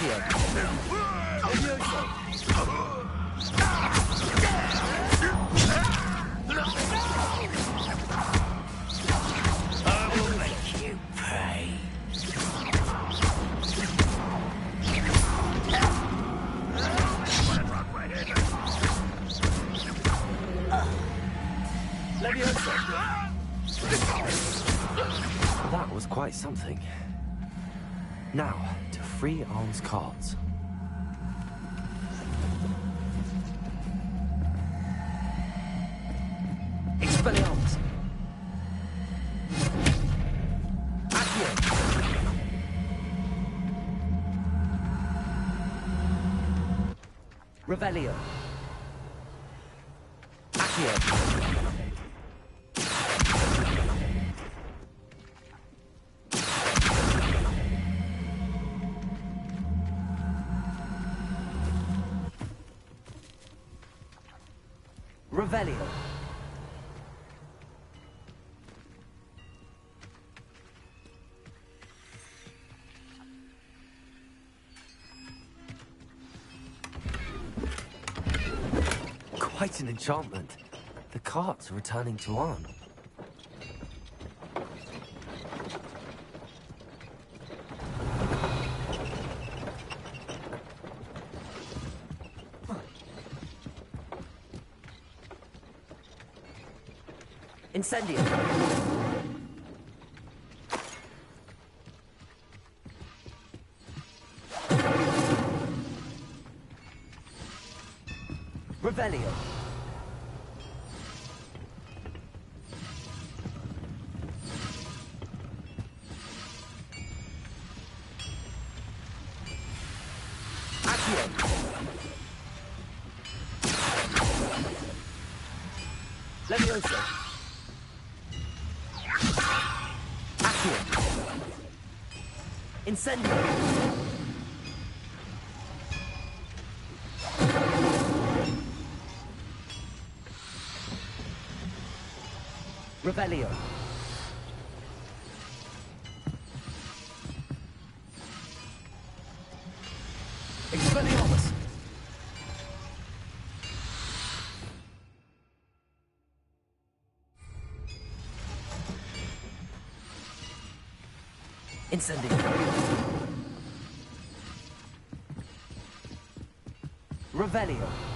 Speaker 7: I will make you pay.
Speaker 1: That was quite something. Now, to free Arm's cards. Expelliarmus! Accio!
Speaker 11: Revelio.
Speaker 1: Accio!
Speaker 11: Revelio.
Speaker 1: Quite an enchantment. The carts are returning to Arn.
Speaker 11: Incendio. Revelio. Accio. Levioso. Accio. Incendio. Revelio.
Speaker 1: Expelliarmus! Incendio.
Speaker 11: Revelio.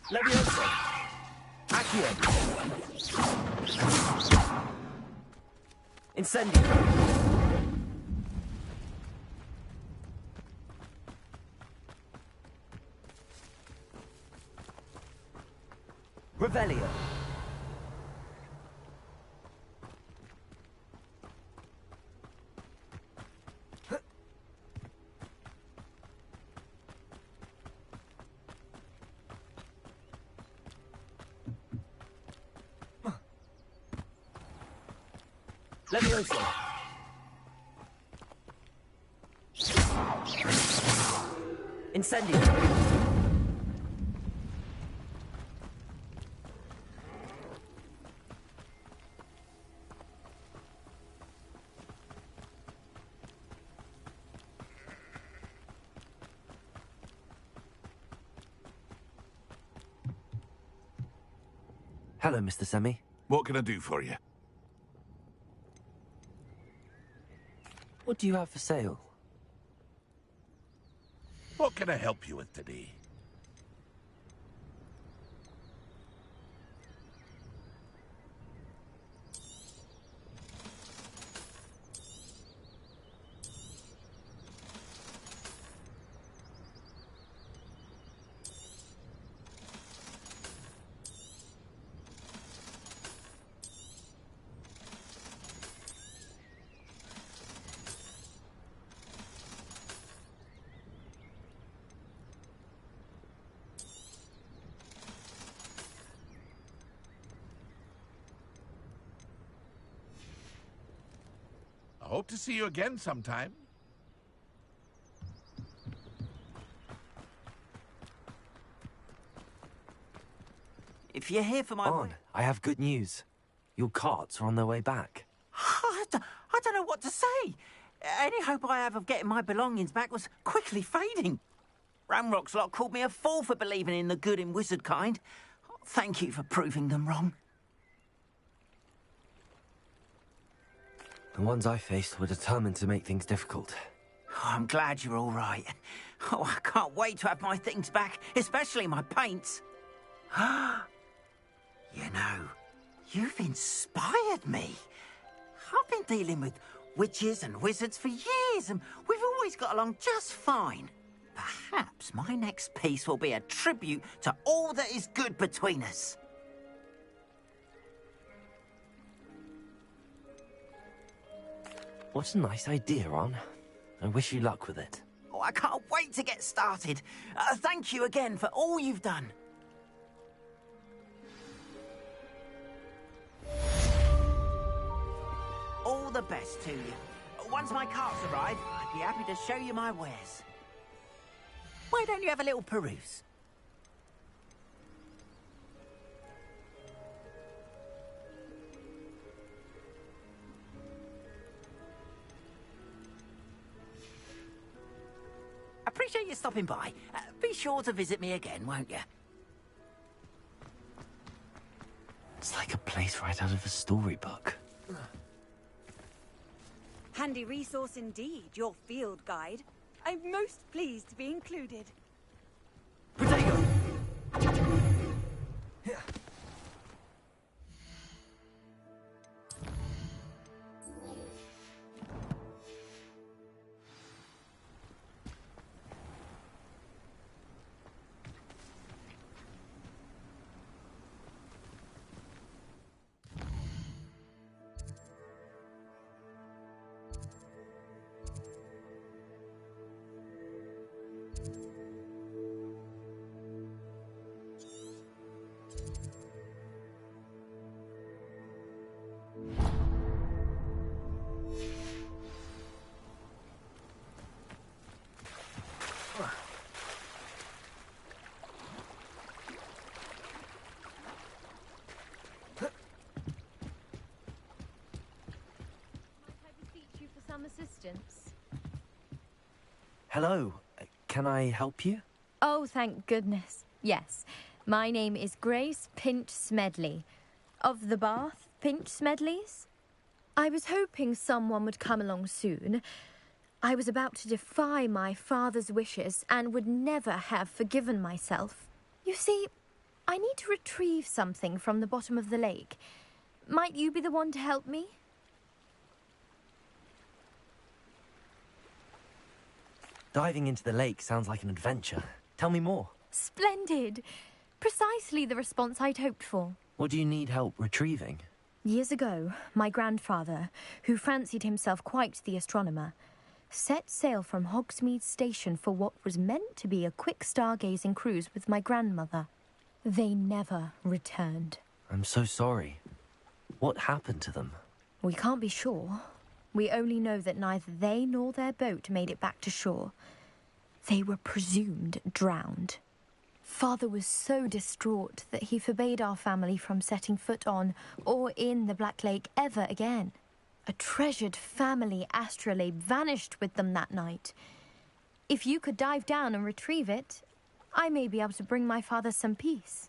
Speaker 9: Levioso. Accio. Incendio. Revelio. Levioso. Incendio.
Speaker 1: Hello, Mr. Semi.
Speaker 15: What can I do for you?
Speaker 1: What do you have for sale?
Speaker 15: What can I help you with today? I hope to see you again sometime.
Speaker 16: If you're here for my...
Speaker 1: On, I have good news. Your carts are on their way back.
Speaker 16: I don't know what to say. Any hope I have of getting my belongings back was quickly fading. Ramrock's lot called me a fool for believing in the good in wizard kind. Thank you for proving them wrong.
Speaker 1: The ones I faced were determined to make things difficult.
Speaker 16: Oh, I'm glad you're all right. Oh, I can't wait to have my things back, especially my paints. You know, you've inspired me. I've been dealing with witches and wizards for years, and we've always got along just fine. Perhaps my next piece will be a tribute to all that is good between us.
Speaker 1: What a nice idea, Ron. I wish you luck with it.
Speaker 16: Oh, I can't wait to get started. Thank you again for all you've done. All the best to you. Once my carts arrive, I'd be happy to show you my wares. Why don't you have a little peruse? Appreciate you stopping by. Be sure to visit me again, won't you?
Speaker 1: It's like a place right out of a storybook.
Speaker 13: Handy resource indeed, your field guide. I'm most pleased to be included.
Speaker 9: Potato.
Speaker 17: Assistance.
Speaker 1: Hello. Can I help you?
Speaker 17: Oh, thank goodness. Yes. My name is Grace Pinch Smedley. Of the Bath Pinch Smedleys. I was hoping someone would come along soon. I was about to defy my father's wishes and would never have forgiven myself. You see, I need to retrieve something from the bottom of the lake. Might you be the one to help me?
Speaker 1: Diving into the lake sounds like an adventure. Tell me more.
Speaker 17: Splendid! Precisely the response I'd hoped for.
Speaker 1: What do you need help retrieving?
Speaker 17: Years ago, my grandfather, who fancied himself quite the astronomer, set sail from Hogsmeade Station for what was meant to be a quick stargazing cruise with my grandmother. They never returned.
Speaker 1: I'm so sorry. What happened to them?
Speaker 17: We can't be sure. We only know that neither they nor their boat made it back to shore. They were presumed drowned. Father was so distraught that he forbade our family from setting foot on or in the Black Lake ever again. A treasured family astrolabe vanished with them that night. If you could dive down and retrieve it, I may be able to bring my father some peace.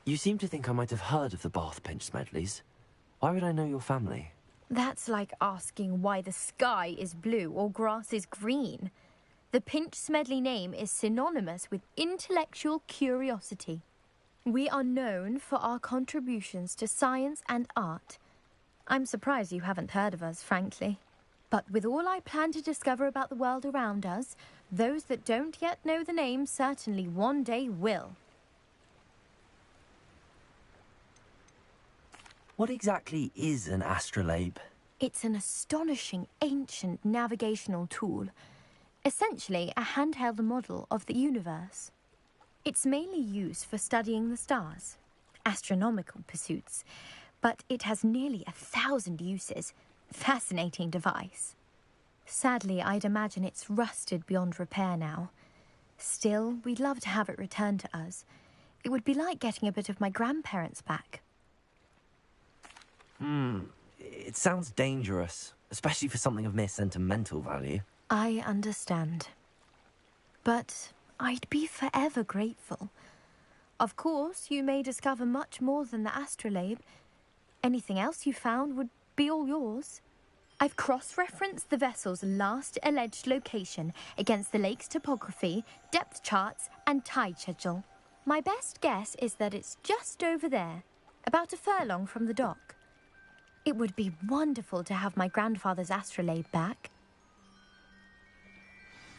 Speaker 1: You seem to think I might have heard of the Bath Pinch Smedleys. Why would I know your family?
Speaker 17: That's like asking why the sky is blue or grass is green. The Pinch Smedley name is synonymous with intellectual curiosity. We are known for our contributions to science and art. I'm surprised you haven't heard of us, frankly. But with all I plan to discover about the world around us, those that don't yet know the name certainly one day will.
Speaker 1: What exactly is an astrolabe?
Speaker 17: It's an astonishing ancient navigational tool. Essentially, a handheld model of the universe. It's mainly used for studying the stars, astronomical pursuits, but it has nearly 1,000 uses. Fascinating device. Sadly, I'd imagine it's rusted beyond repair now. Still, we'd love to have it returned to us. It would be like getting a bit of my grandparents back.
Speaker 1: It sounds dangerous, especially for something of mere sentimental value.
Speaker 17: I understand. But I'd be forever grateful. Of course, you may discover much more than the astrolabe. Anything else you found would be all yours. I've cross-referenced the vessel's last alleged location against the lake's topography, depth charts, and tide schedule. My best guess is that it's just over there, about a furlong from the dock. It would be wonderful to have my grandfather's astrolabe back.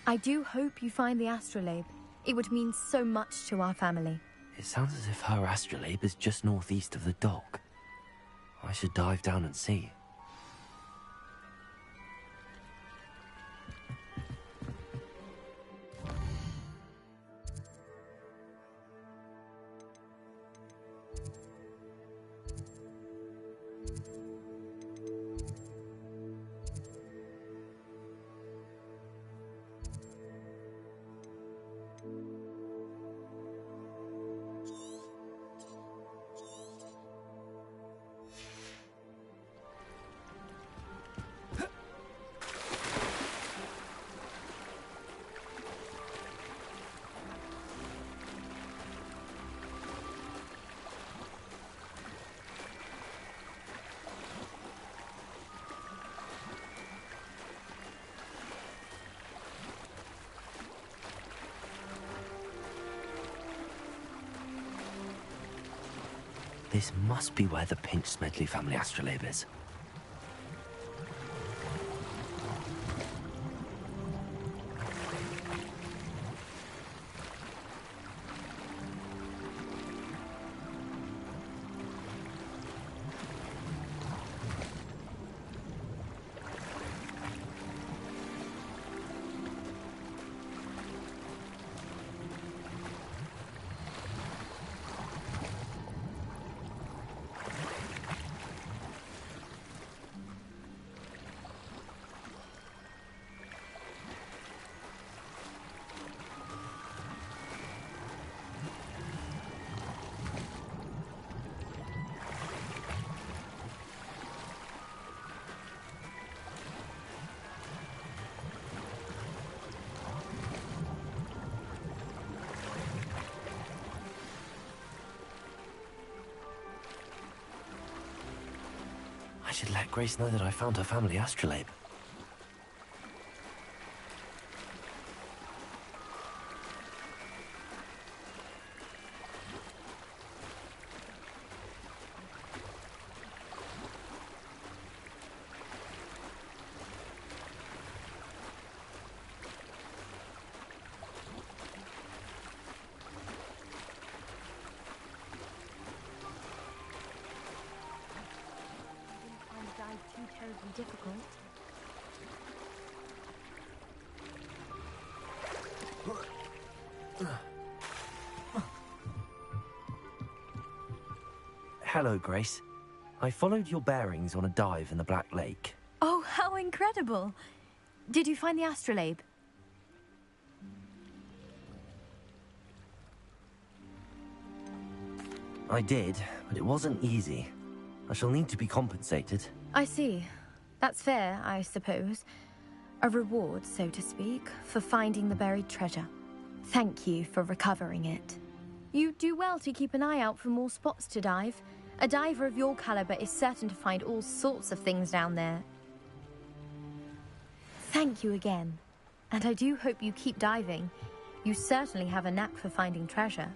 Speaker 17: I do hope you find the astrolabe. It would mean so much to our family.
Speaker 1: It sounds as if her astrolabe is just northeast of the dock. I should dive down and see. This must be where the Pinch Smedley family astrolabe is. I should let Grace know that I found her family astrolabe.
Speaker 17: difficult.
Speaker 1: Hello, Grace. I followed your bearings on a dive in the Black Lake.
Speaker 17: Oh, how incredible! Did you find the astrolabe?
Speaker 1: I did, but it wasn't easy. I shall need to be compensated.
Speaker 17: I see. That's fair, I suppose. A reward, so to speak, for finding the buried treasure. Thank you for recovering it. You do well to keep an eye out for more spots to dive. A diver of your caliber is certain to find all sorts of things down there. Thank you again. And I do hope you keep diving. You certainly have a knack for finding treasure.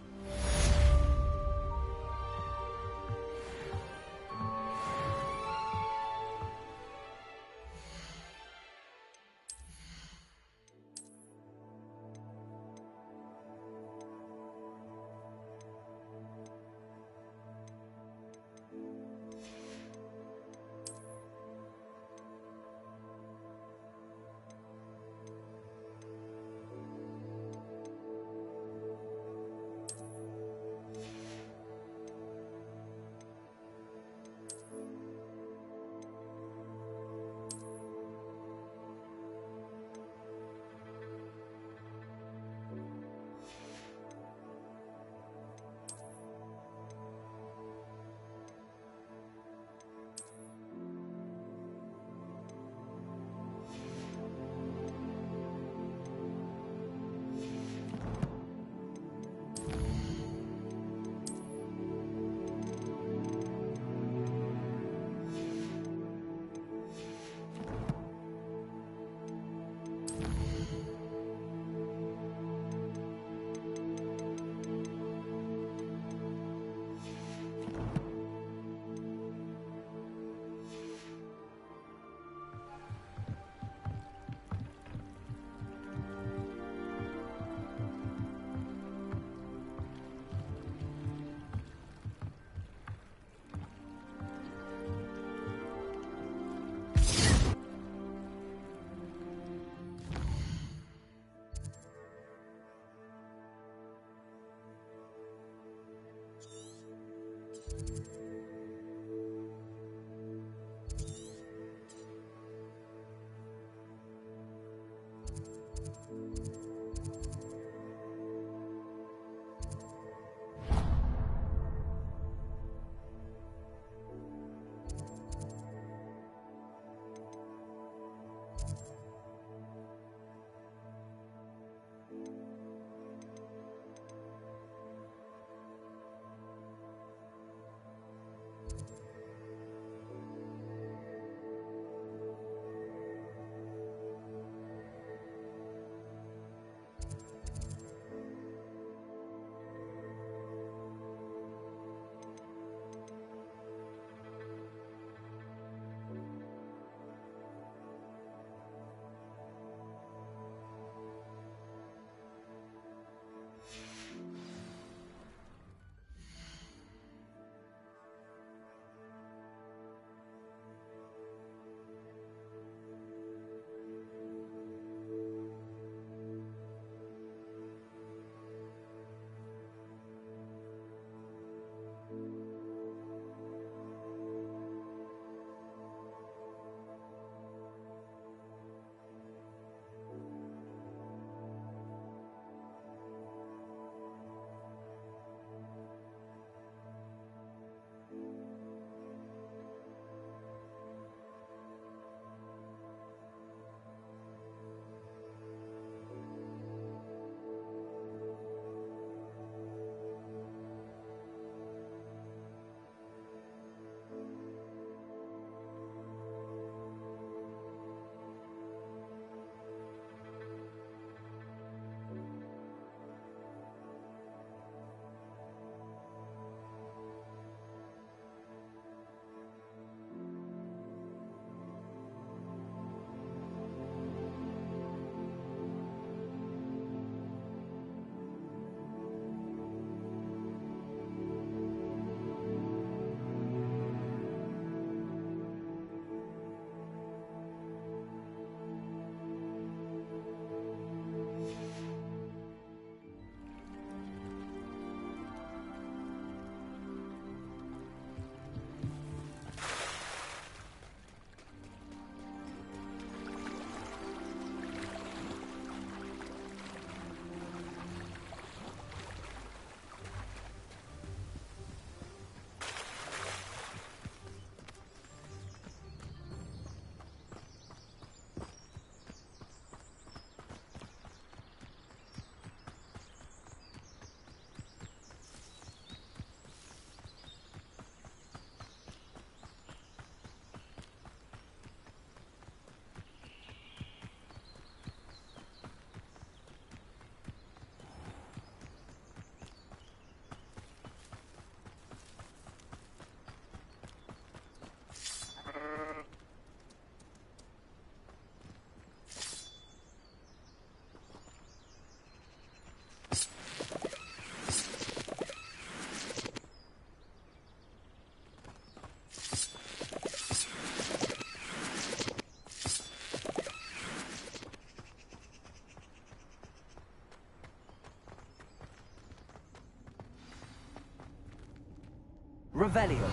Speaker 18: Revelio.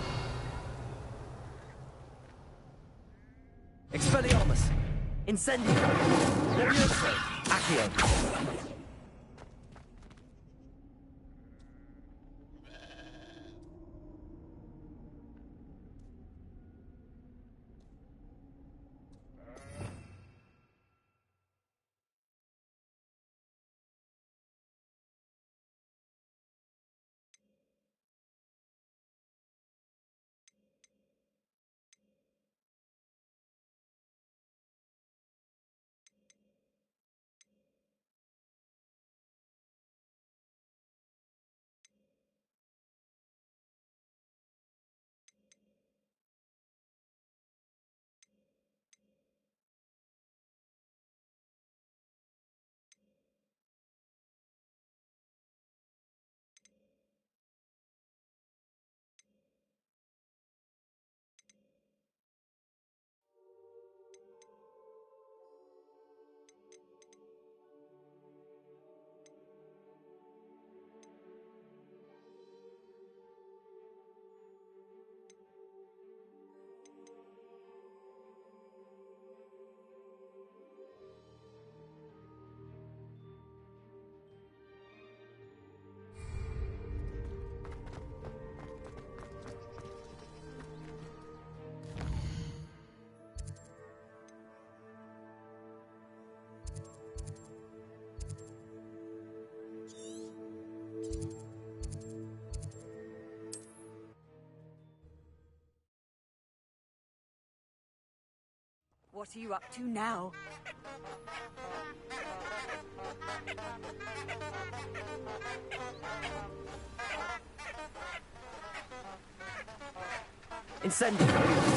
Speaker 18: Expelliarmus. Incendio. Levioso. Accio.
Speaker 13: What are you up to now?
Speaker 18: Incendio.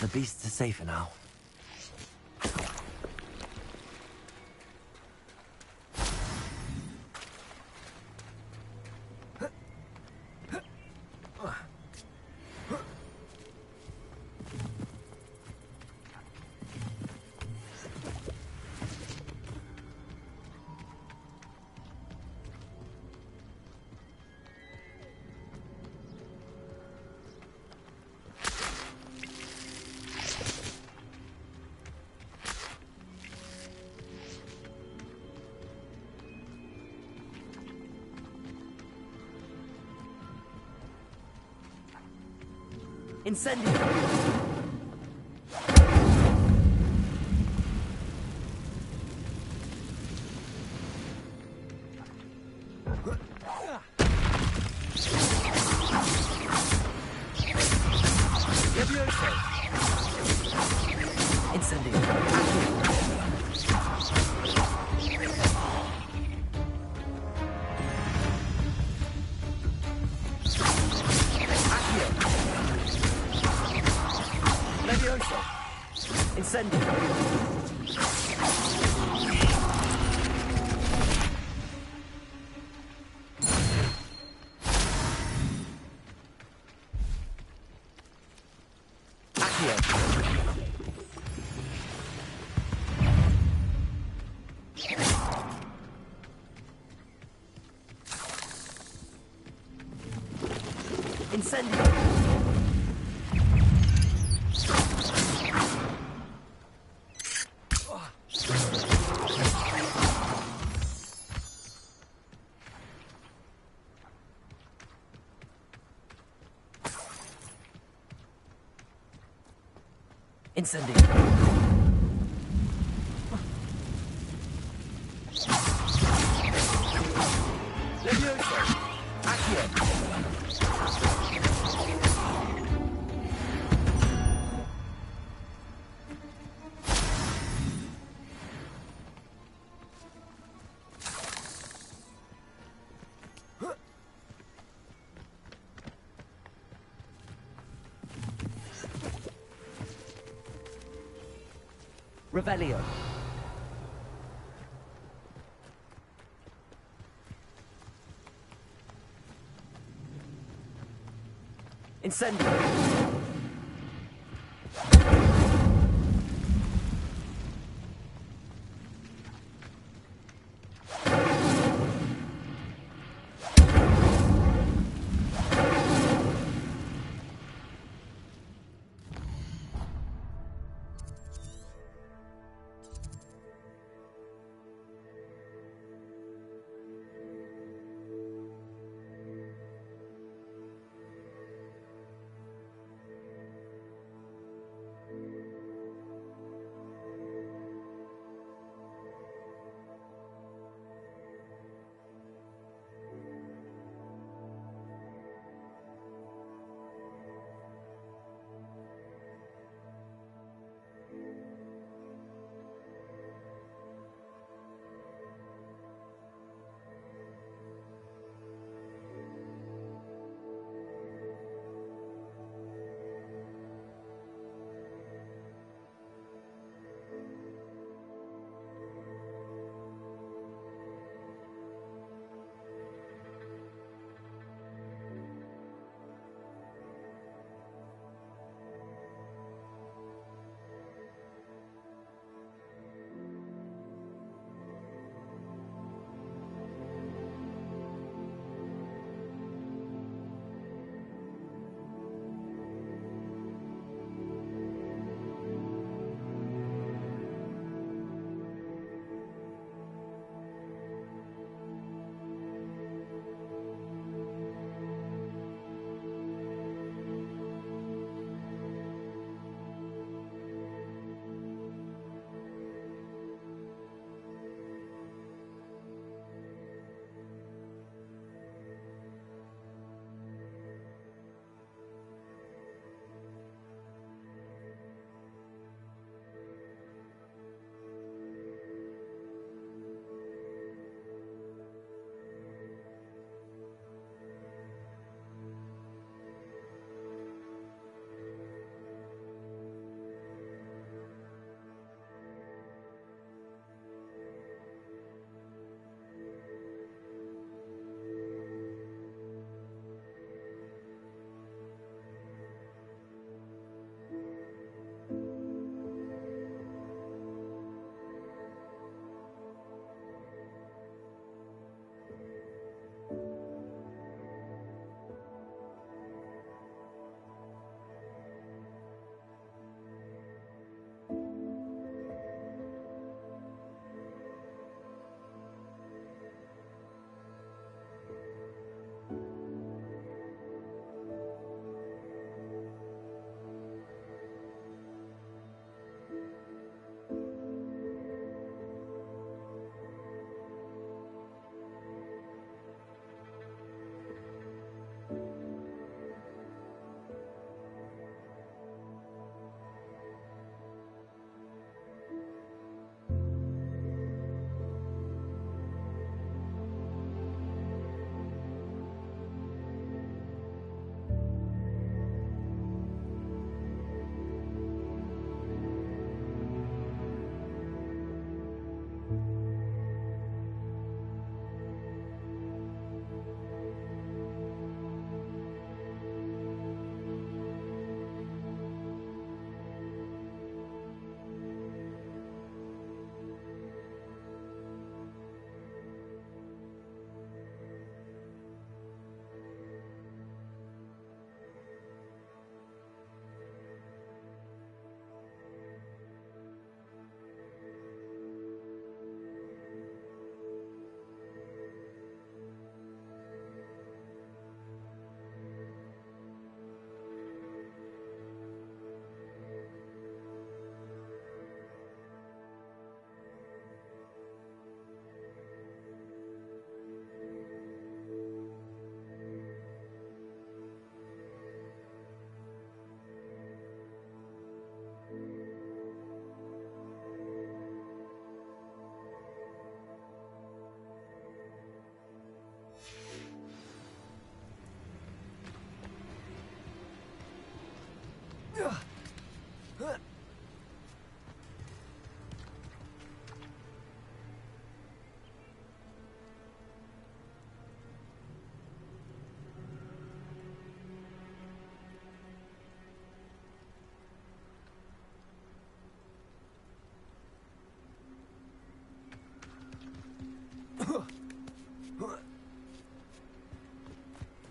Speaker 1: The beasts are safer now.
Speaker 18: Incendio. Levioso. Incendio. Incendio. Incendio! Incendio! Levioso! Accio! Revelio. Incendio.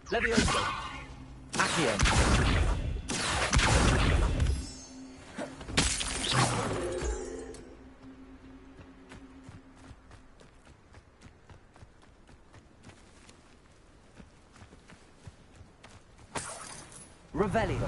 Speaker 18: Levioso. Accio. Revelio.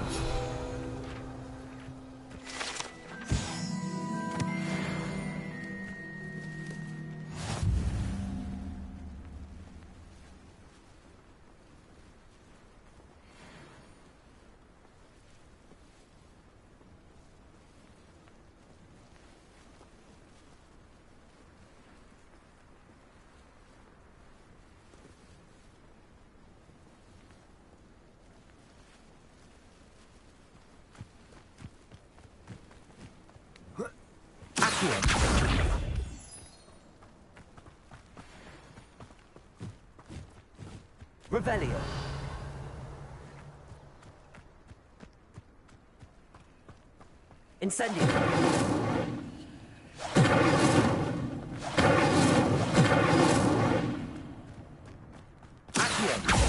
Speaker 18: Revelio. Incendio. Accio.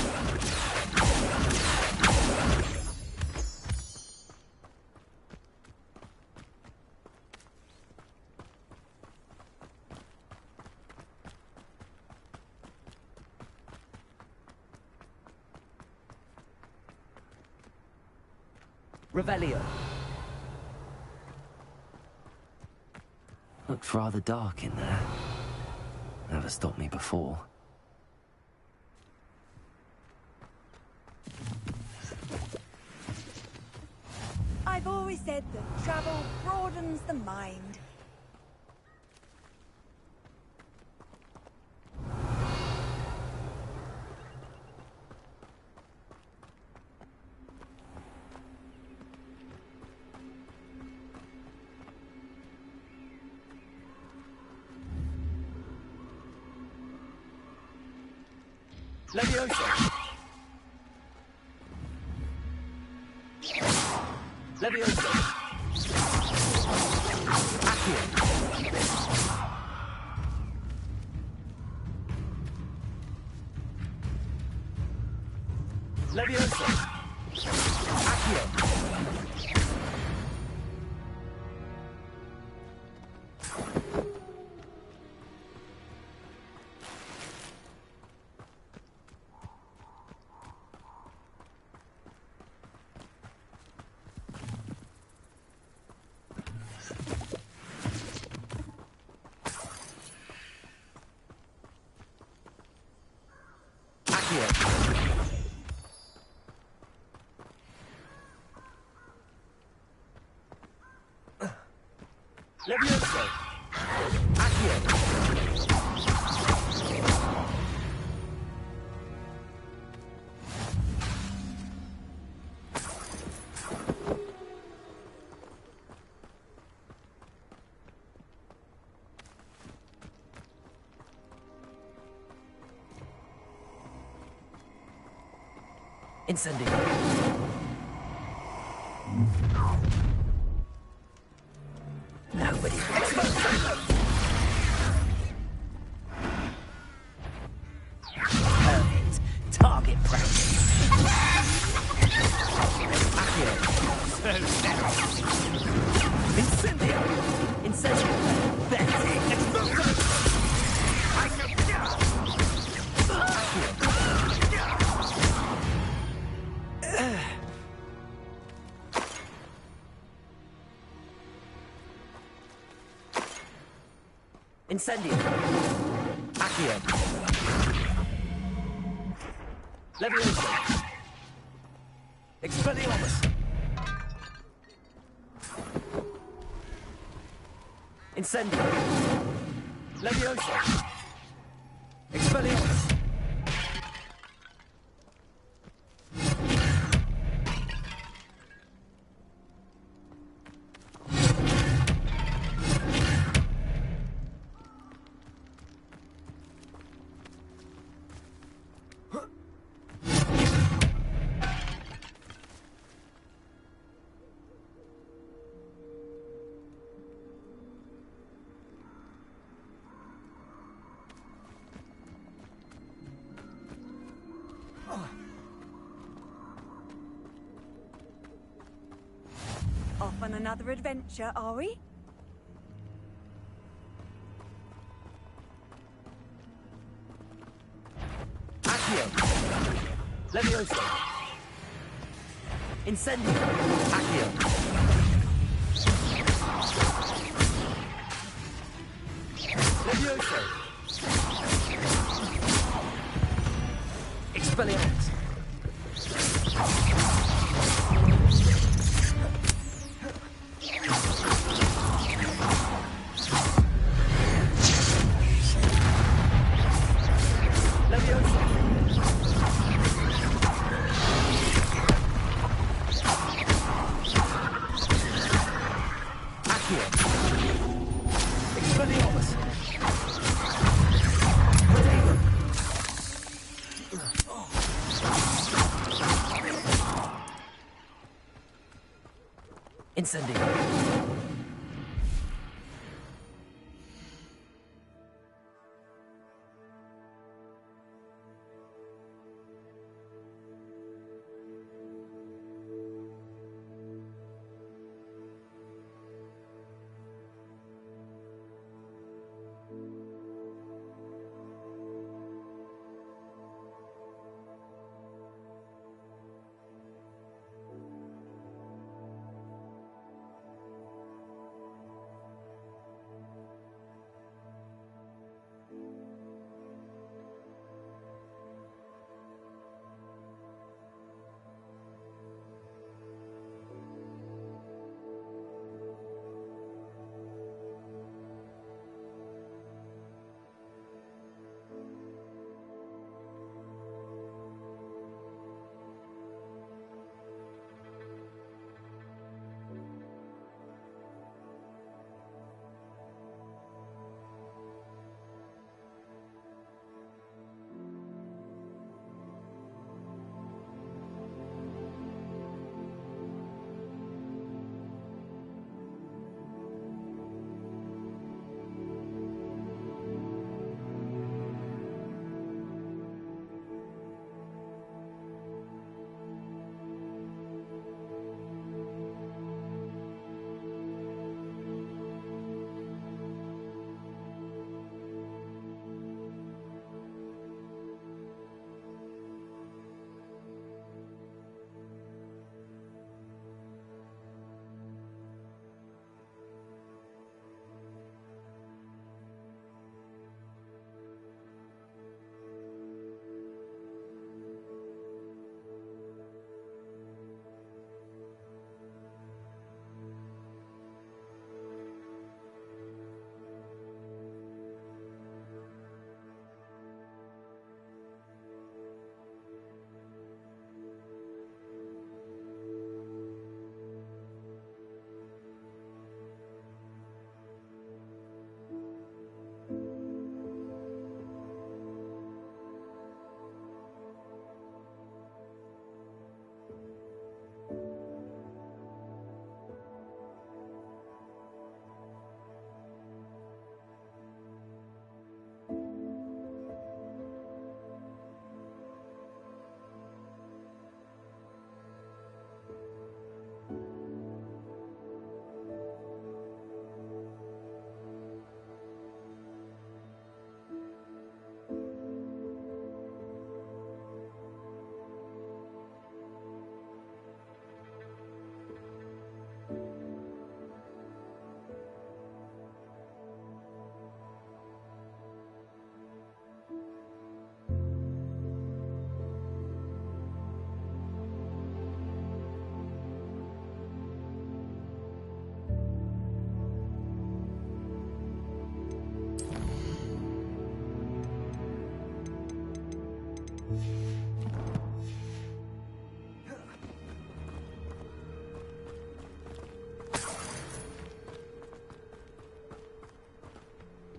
Speaker 18: Revelio.
Speaker 1: Looked rather dark in there. Never stopped me before.
Speaker 13: I've always said that travel broadens the mind.
Speaker 18: Levioso. Levioso. Accio. Levioso. Accio. Levioso. Accio. Incendio. Nobody. Perfect. Target practice. Accio. Incendio. Incendio. Betty. Explosion. I can. Incendio. Accio. Levioso. Expelliarmus. Incendio. Levioso. Expelliarmus.
Speaker 13: on another adventure, are we?
Speaker 18: Accio. Levioso. Incendio. Accio. Levioso. Expelliarmus. Incendio.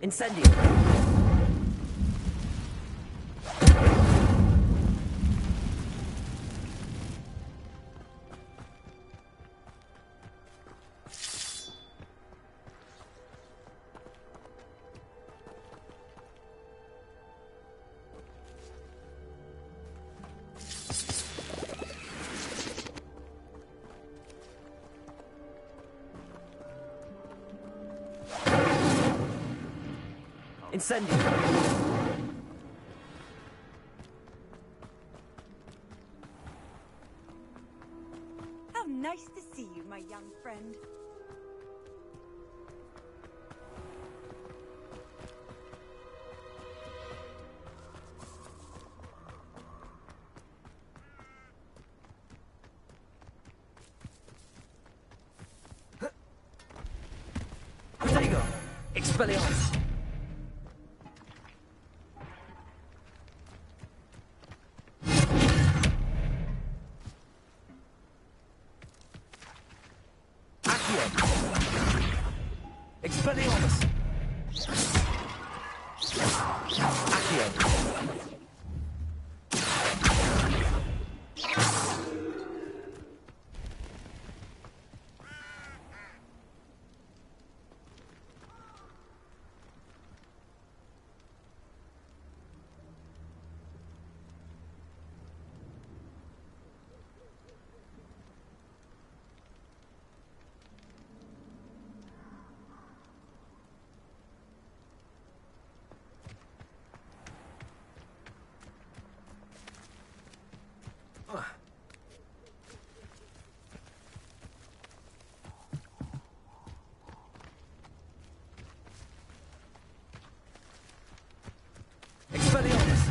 Speaker 18: Incendio. Incendio.
Speaker 13: How nice to see you, my young friend.
Speaker 18: Protego. Expelliarmus. Expelliarmus! Accio! Expelliarmus!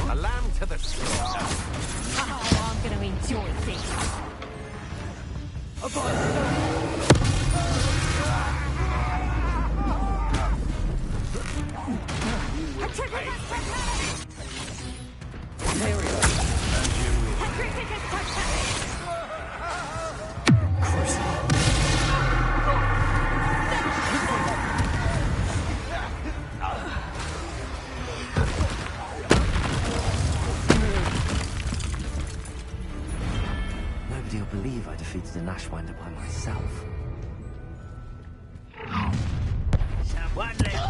Speaker 19: A lamb to the slaughter.
Speaker 17: Oh, I'm gonna enjoy this.
Speaker 1: Nobody'll believe I defeated an Ashwinder by myself.
Speaker 7: Someone left.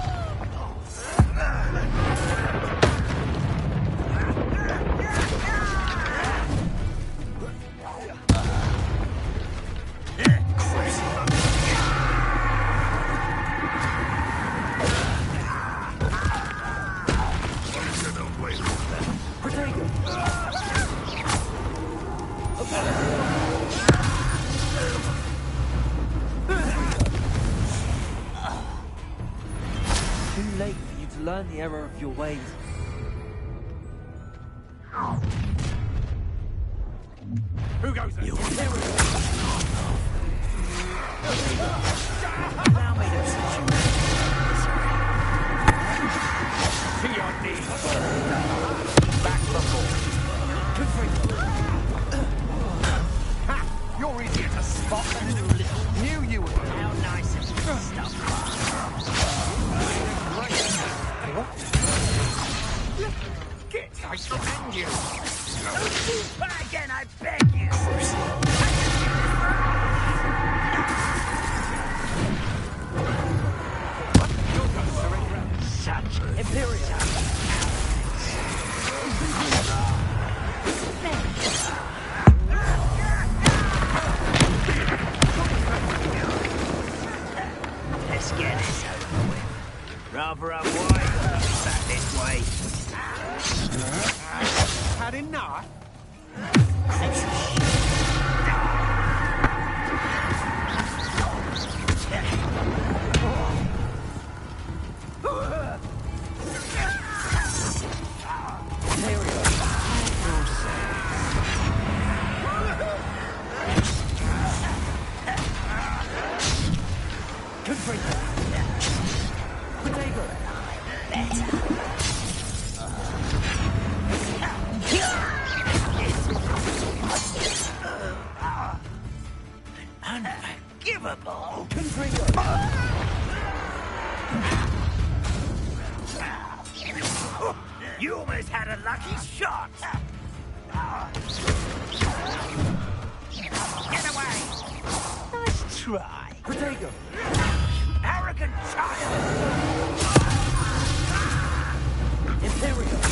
Speaker 18: Too late for you to learn the error of your ways.
Speaker 19: Who goes there?
Speaker 7: Allow me to set you
Speaker 19: To your knees. Back before. Ha! You're easier to spot than a little. Knew you would.
Speaker 7: How nice of you to stop.
Speaker 19: Get! I shall end you!
Speaker 7: Don't you try again, I beg you!
Speaker 19: You'll go surrender.
Speaker 7: Such
Speaker 18: Imperial!
Speaker 7: Let's get this over with. Rather unwise, back this way.
Speaker 19: Had enough?
Speaker 7: You almost had a lucky shot! Get away! Nice try.
Speaker 18: Protego!
Speaker 7: Arrogant child!
Speaker 18: Imperial!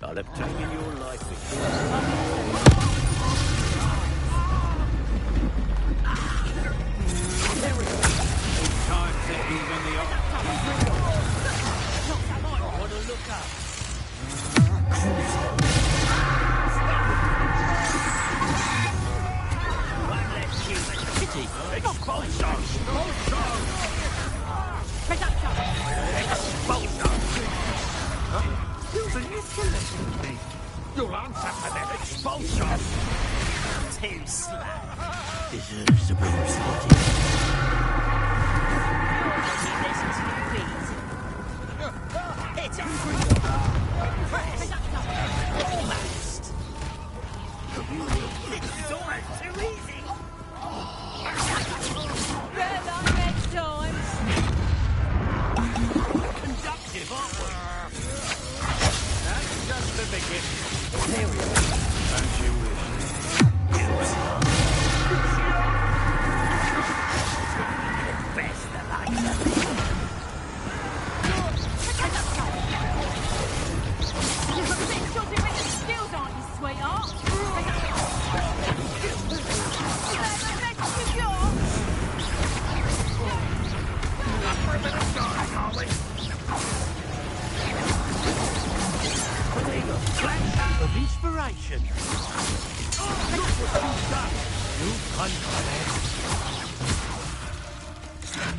Speaker 7: I'll have taken your life before. It's time to even the odds. I want to look up. One less human. Pity. Expulsion! You'll answer for that expulsion! Too slack. Deserves to be respotted. It's almost. It's almost too easy.
Speaker 13: Better next time.
Speaker 7: Conductive, aren't we? That's just the beginning.
Speaker 19: As you wish.
Speaker 7: Best the likes of me.
Speaker 13: You've got a bit of dodgy written skills, aren't you, sweetheart?
Speaker 7: For a bit of darling, are we? Flash of inspiration. Look what you've done. You've conquered it.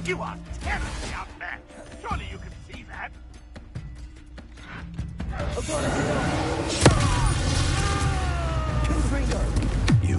Speaker 7: You are terribly up there. Surely you can see that.
Speaker 19: You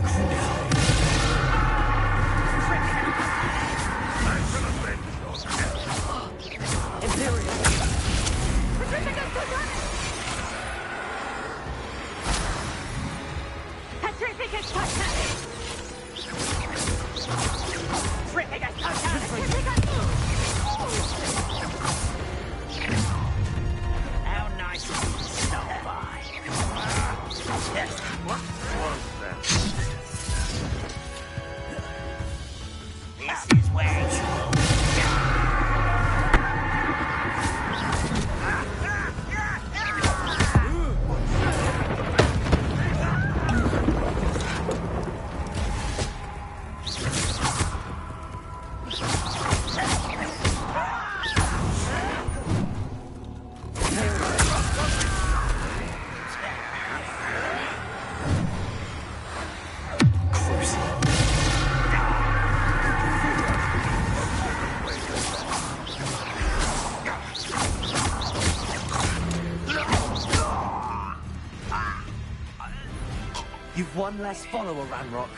Speaker 7: How nice of you to stop by.
Speaker 18: one less follower, Ranrock.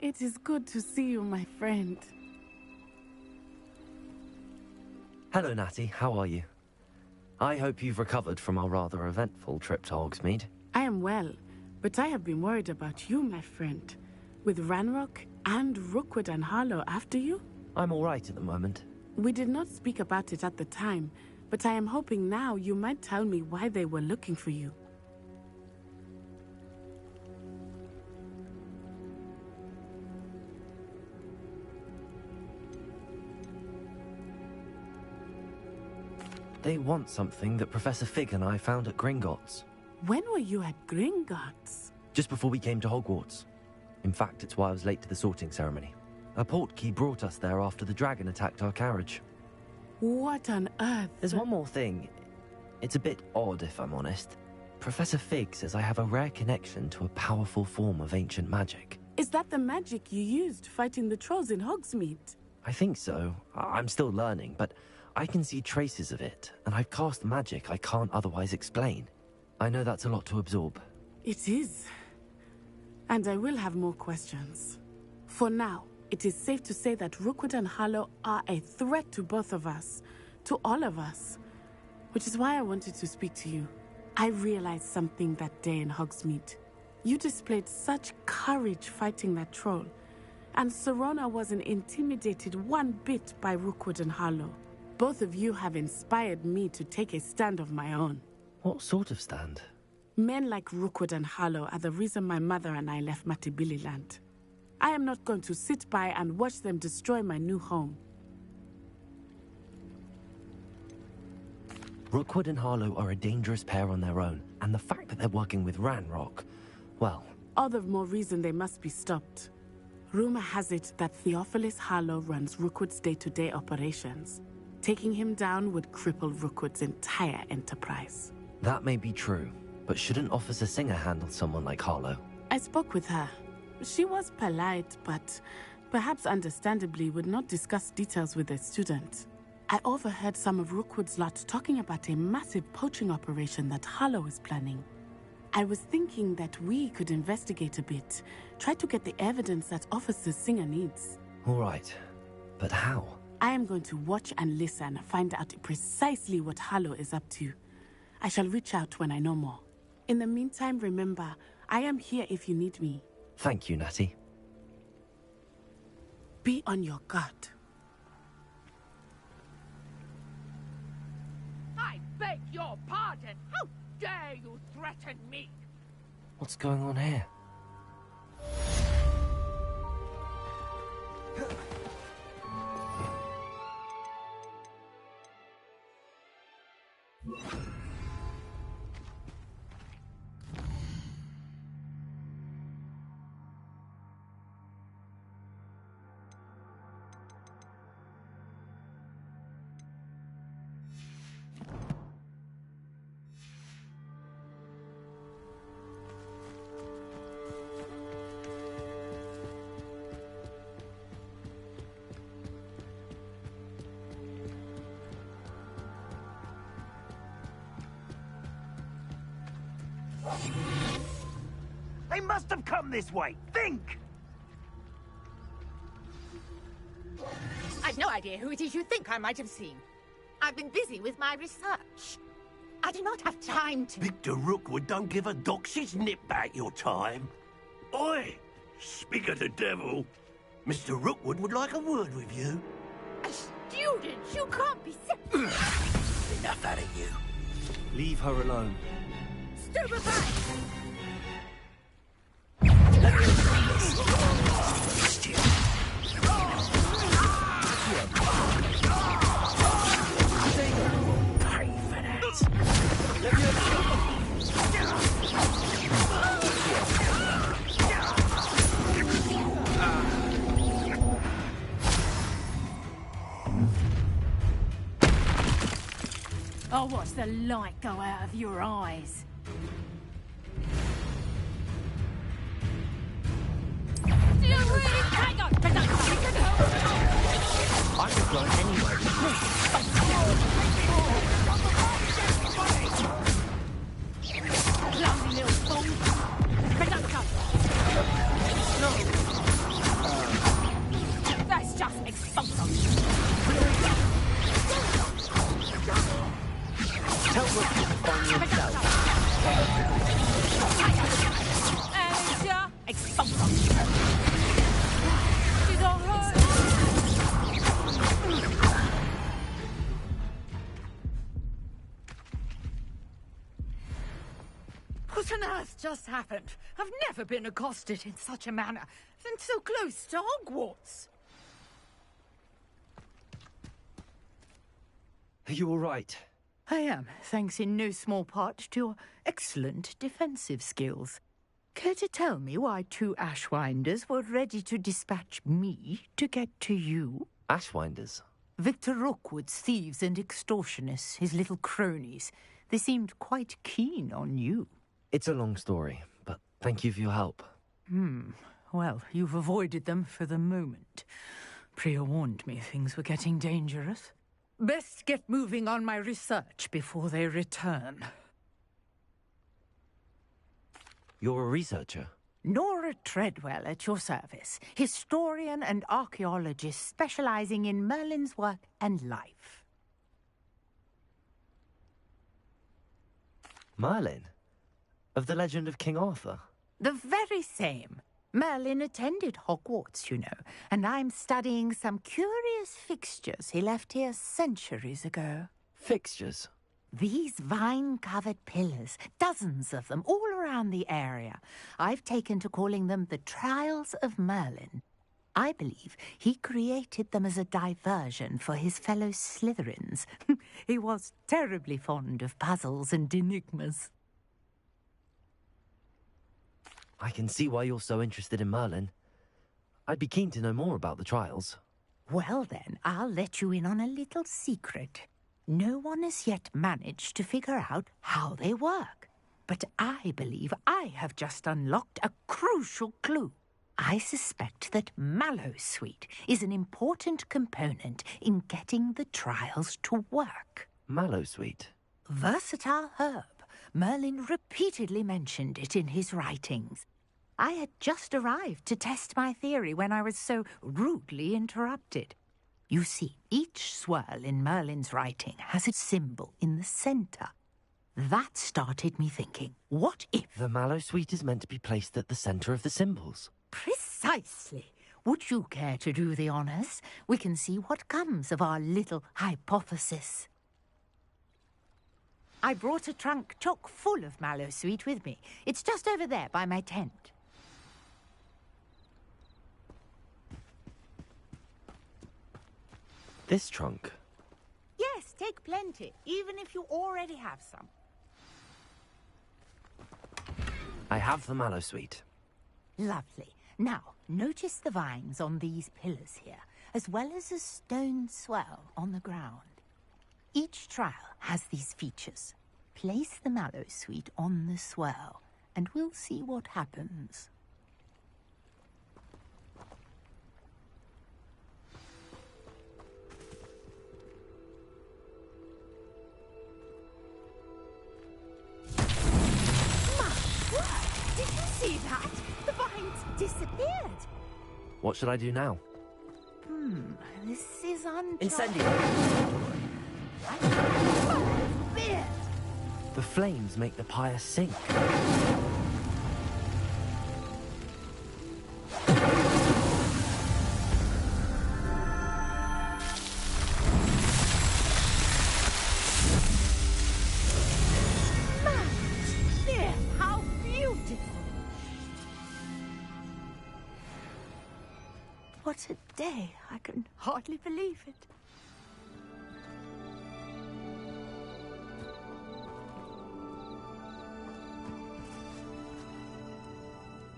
Speaker 14: It is good to see you, my friend.
Speaker 1: Hello, Natty. How are you? I hope you've recovered from our rather eventful trip to Hogsmeade.
Speaker 14: I am well, but I have been worried about you, my friend. With Ranrock and Rookwood and Harlow after you?
Speaker 1: I'm all right at the moment.
Speaker 14: We did not speak about it at the time, but I am hoping now you might tell me why they were looking for you.
Speaker 1: They want something that Professor Fig and I found at Gringotts.
Speaker 14: When were you at Gringotts?
Speaker 1: Just before we came to Hogwarts. In fact, it's why I was late to the sorting ceremony. A portkey brought us there after the dragon attacked our carriage.
Speaker 14: What on earth?
Speaker 1: There's one more thing. It's a bit odd, if I'm honest. Professor Fig says I have a rare connection to a powerful form of ancient magic.
Speaker 14: Is that the magic you used fighting the trolls in Hogsmeade?
Speaker 1: I think so. I'm still learning, but I can see traces of it, and I've cast magic I can't otherwise explain. I know that's a lot to absorb.
Speaker 14: It is. And I will have more questions. For now, it is safe to say that Rookwood and Harlow are a threat to both of us, to all of us. Which is why I wanted to speak to you. I realized something that day in Hogsmeade. You displayed such courage fighting that troll, and Serona wasn't intimidated one bit by Rookwood and Harlow. Both of you have inspired me to take a stand of my own.
Speaker 1: What sort of stand?
Speaker 14: Men like Rookwood and Harlow are the reason my mother and I left Matibili land. I am not going to sit by and watch them destroy my new home.
Speaker 1: Rookwood and Harlow are a dangerous pair on their own, and the fact that they're working with Ranrock, well...
Speaker 14: All the more reason they must be stopped. Rumor has it that Theophilus Harlow runs Rookwood's day-to-day operations. Taking him down would cripple Rookwood's entire enterprise.
Speaker 1: That may be true, but shouldn't Officer Singer handle someone like Harlow?
Speaker 14: I spoke with her. She was polite, but perhaps understandably would not discuss details with a student. I overheard some of Rookwood's lot talking about a massive poaching operation that Harlow is planning. I was thinking that we could investigate a bit, try to get the evidence that Officer Singer needs.
Speaker 1: All right, but how?
Speaker 14: I am going to watch and listen, find out precisely what Harlow is up to. I shall reach out when I know more. In the meantime, remember, I am here if you need me.
Speaker 1: Thank you, Natty.
Speaker 14: Be on your guard.
Speaker 20: I beg your pardon! How dare you threaten me?
Speaker 1: What's going on here?
Speaker 19: They must have come this way. Think!
Speaker 20: I've no idea who it is you think I might have seen. I've been busy with my research. I do not have time to...
Speaker 7: Victor Rookwood don't give a doxy's nip back your time. Oi! Speak of the devil. Mr. Rookwood would like a word with you.
Speaker 20: A student? You can't be serious.
Speaker 7: Enough out of you.
Speaker 19: Leave her alone.
Speaker 20: Stupefy!
Speaker 7: Pay for that.
Speaker 13: I'll watch the light go out of your eyes.
Speaker 1: I could go anywhere.
Speaker 13: Clumsy little fool. No. That's just explosive.
Speaker 1: Tell Rookwood to find you himself.
Speaker 13: Explosive. She's all hurt.
Speaker 20: What on earth just happened? I've never been accosted in such a manner, and so close to Hogwarts.
Speaker 1: Are you all right?
Speaker 20: I am, thanks in no small part to your excellent defensive skills. Care to tell me why two Ashwinders were ready to dispatch me to get to you?
Speaker 1: Ashwinders?
Speaker 20: Victor Rookwood's thieves and extortionists, his little cronies. They seemed quite keen on you.
Speaker 1: It's a long story, but thank you for your help.
Speaker 20: Well, you've avoided them for the moment. Priya warned me things were getting dangerous. Best get moving on my research before they return.
Speaker 1: You're a researcher?
Speaker 20: Nora Treadwell at your service, historian and archaeologist specializing in Merlin's work and life.
Speaker 1: Merlin? Of the legend of King Arthur?
Speaker 20: The very same. Merlin attended Hogwarts, you know, and I'm studying some curious fixtures he left here centuries ago.
Speaker 1: Fixtures?
Speaker 20: These vine-covered pillars, dozens of them, all around the area. I've taken to calling them the Trials of Merlin. I believe he created them as a diversion for his fellow Slytherins. He was terribly fond of puzzles and enigmas.
Speaker 1: I can see why you're so interested in Merlin. I'd be keen to know more about the trials.
Speaker 20: Well then, I'll let you in on a little secret. No one has yet managed to figure out how they work. But I believe I have just unlocked a crucial clue. I suspect that Mallowsweet is an important component in getting the trials to work.
Speaker 1: Mallowsweet?
Speaker 20: Versatile herb. Merlin repeatedly mentioned it in his writings. I had just arrived to test my theory when I was so rudely interrupted. You see, each swirl in Merlin's writing has a symbol in the centre. That started me thinking, what if...
Speaker 1: The Mallowsweet is meant to be placed at the centre of the symbols.
Speaker 20: Precisely. Would you care to do the honours? We can see what comes of our little hypothesis. I brought a trunk chock full of Mallowsweet with me. It's just over there by my tent.
Speaker 1: This trunk?
Speaker 20: Yes, take plenty, even if you already have some.
Speaker 1: I have the Mallowsweet.
Speaker 20: Lovely. Now, notice the vines on these pillars here, as well as a stone swell on the ground. Each trial has these features. Place the Mallowsweet on the swell, and we'll see what happens.
Speaker 1: What should I do now?
Speaker 20: This is
Speaker 18: Incendio.
Speaker 1: The flames make the pyre sink.
Speaker 20: How beautiful! What a day. I can hardly believe it.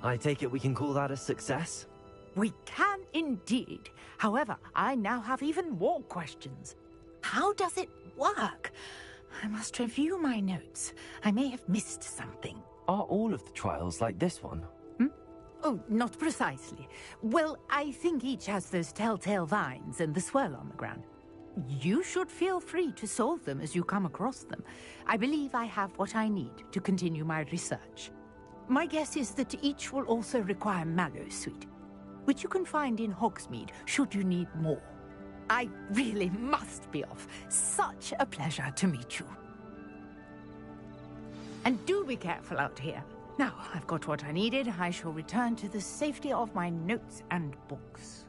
Speaker 1: I take it we can call that a success?
Speaker 20: We can indeed. However, I now have even more questions. How does it work? I must review my notes. I may have missed something.
Speaker 1: Are all of the trials like this one?
Speaker 20: Oh, not precisely. Well, I think each has those telltale vines and the swirl on the ground. You should feel free to solve them as you come across them. I believe I have what I need to continue my research. My guess is that each will also require mallow sweet, which you can find in Hogsmeade should you need more. I really must be off. Such a pleasure to meet you. And do be careful out here. Now, I've got what I needed. I shall return to the safety of my notes and books.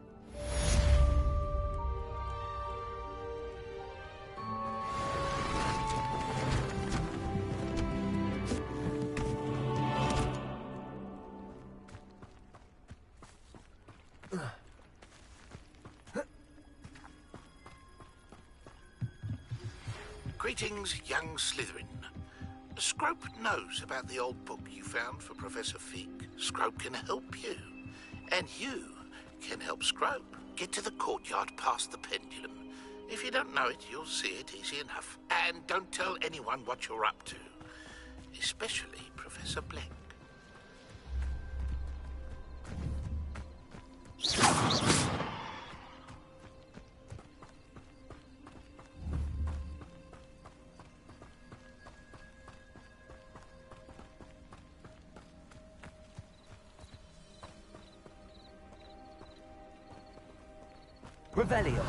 Speaker 15: Greetings, young Slytherin. Scrope knows about the old book you found for Professor Fig. Scrope can help you. And you can help Scrope. Get to the courtyard past the pendulum. If you don't know it, you'll see it easy enough. And don't tell anyone what you're up to. Especially Professor Black.
Speaker 18: Revelio.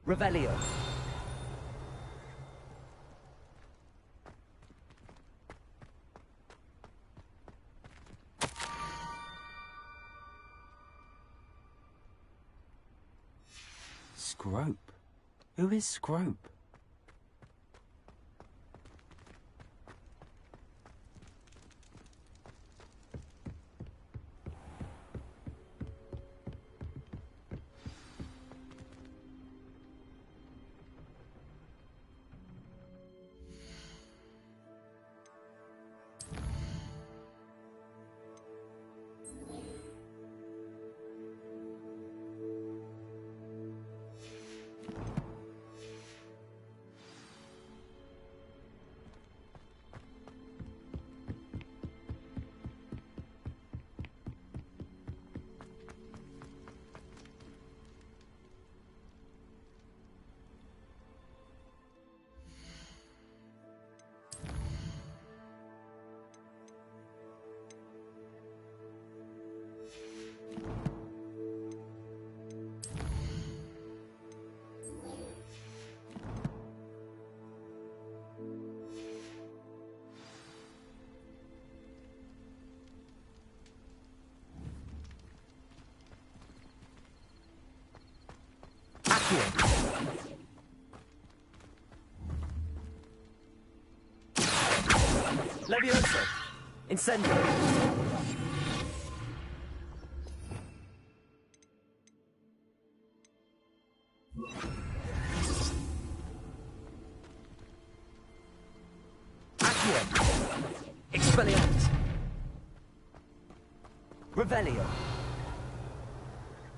Speaker 18: Revelio. Scrope? Who is Scrope? Levioso. Incendio. Accio. Expelliarmus. Revelio.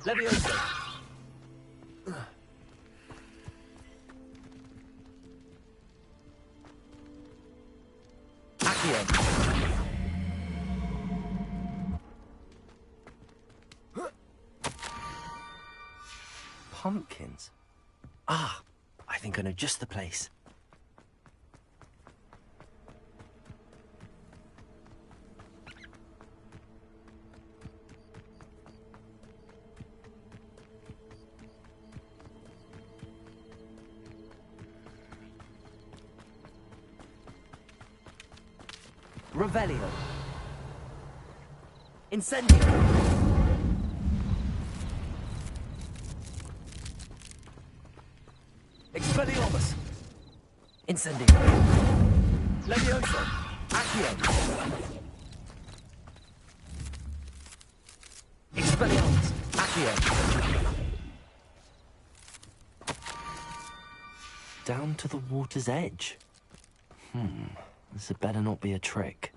Speaker 18: Levioso. Accio.
Speaker 1: Pumpkins? Ah, I think I know just the place.
Speaker 18: Revelio. Incendio. Expelliarmus. Incendio. Levioso. Accio. Expelliarmus. Accio.
Speaker 1: Down to the water's edge. This had better not be a trick.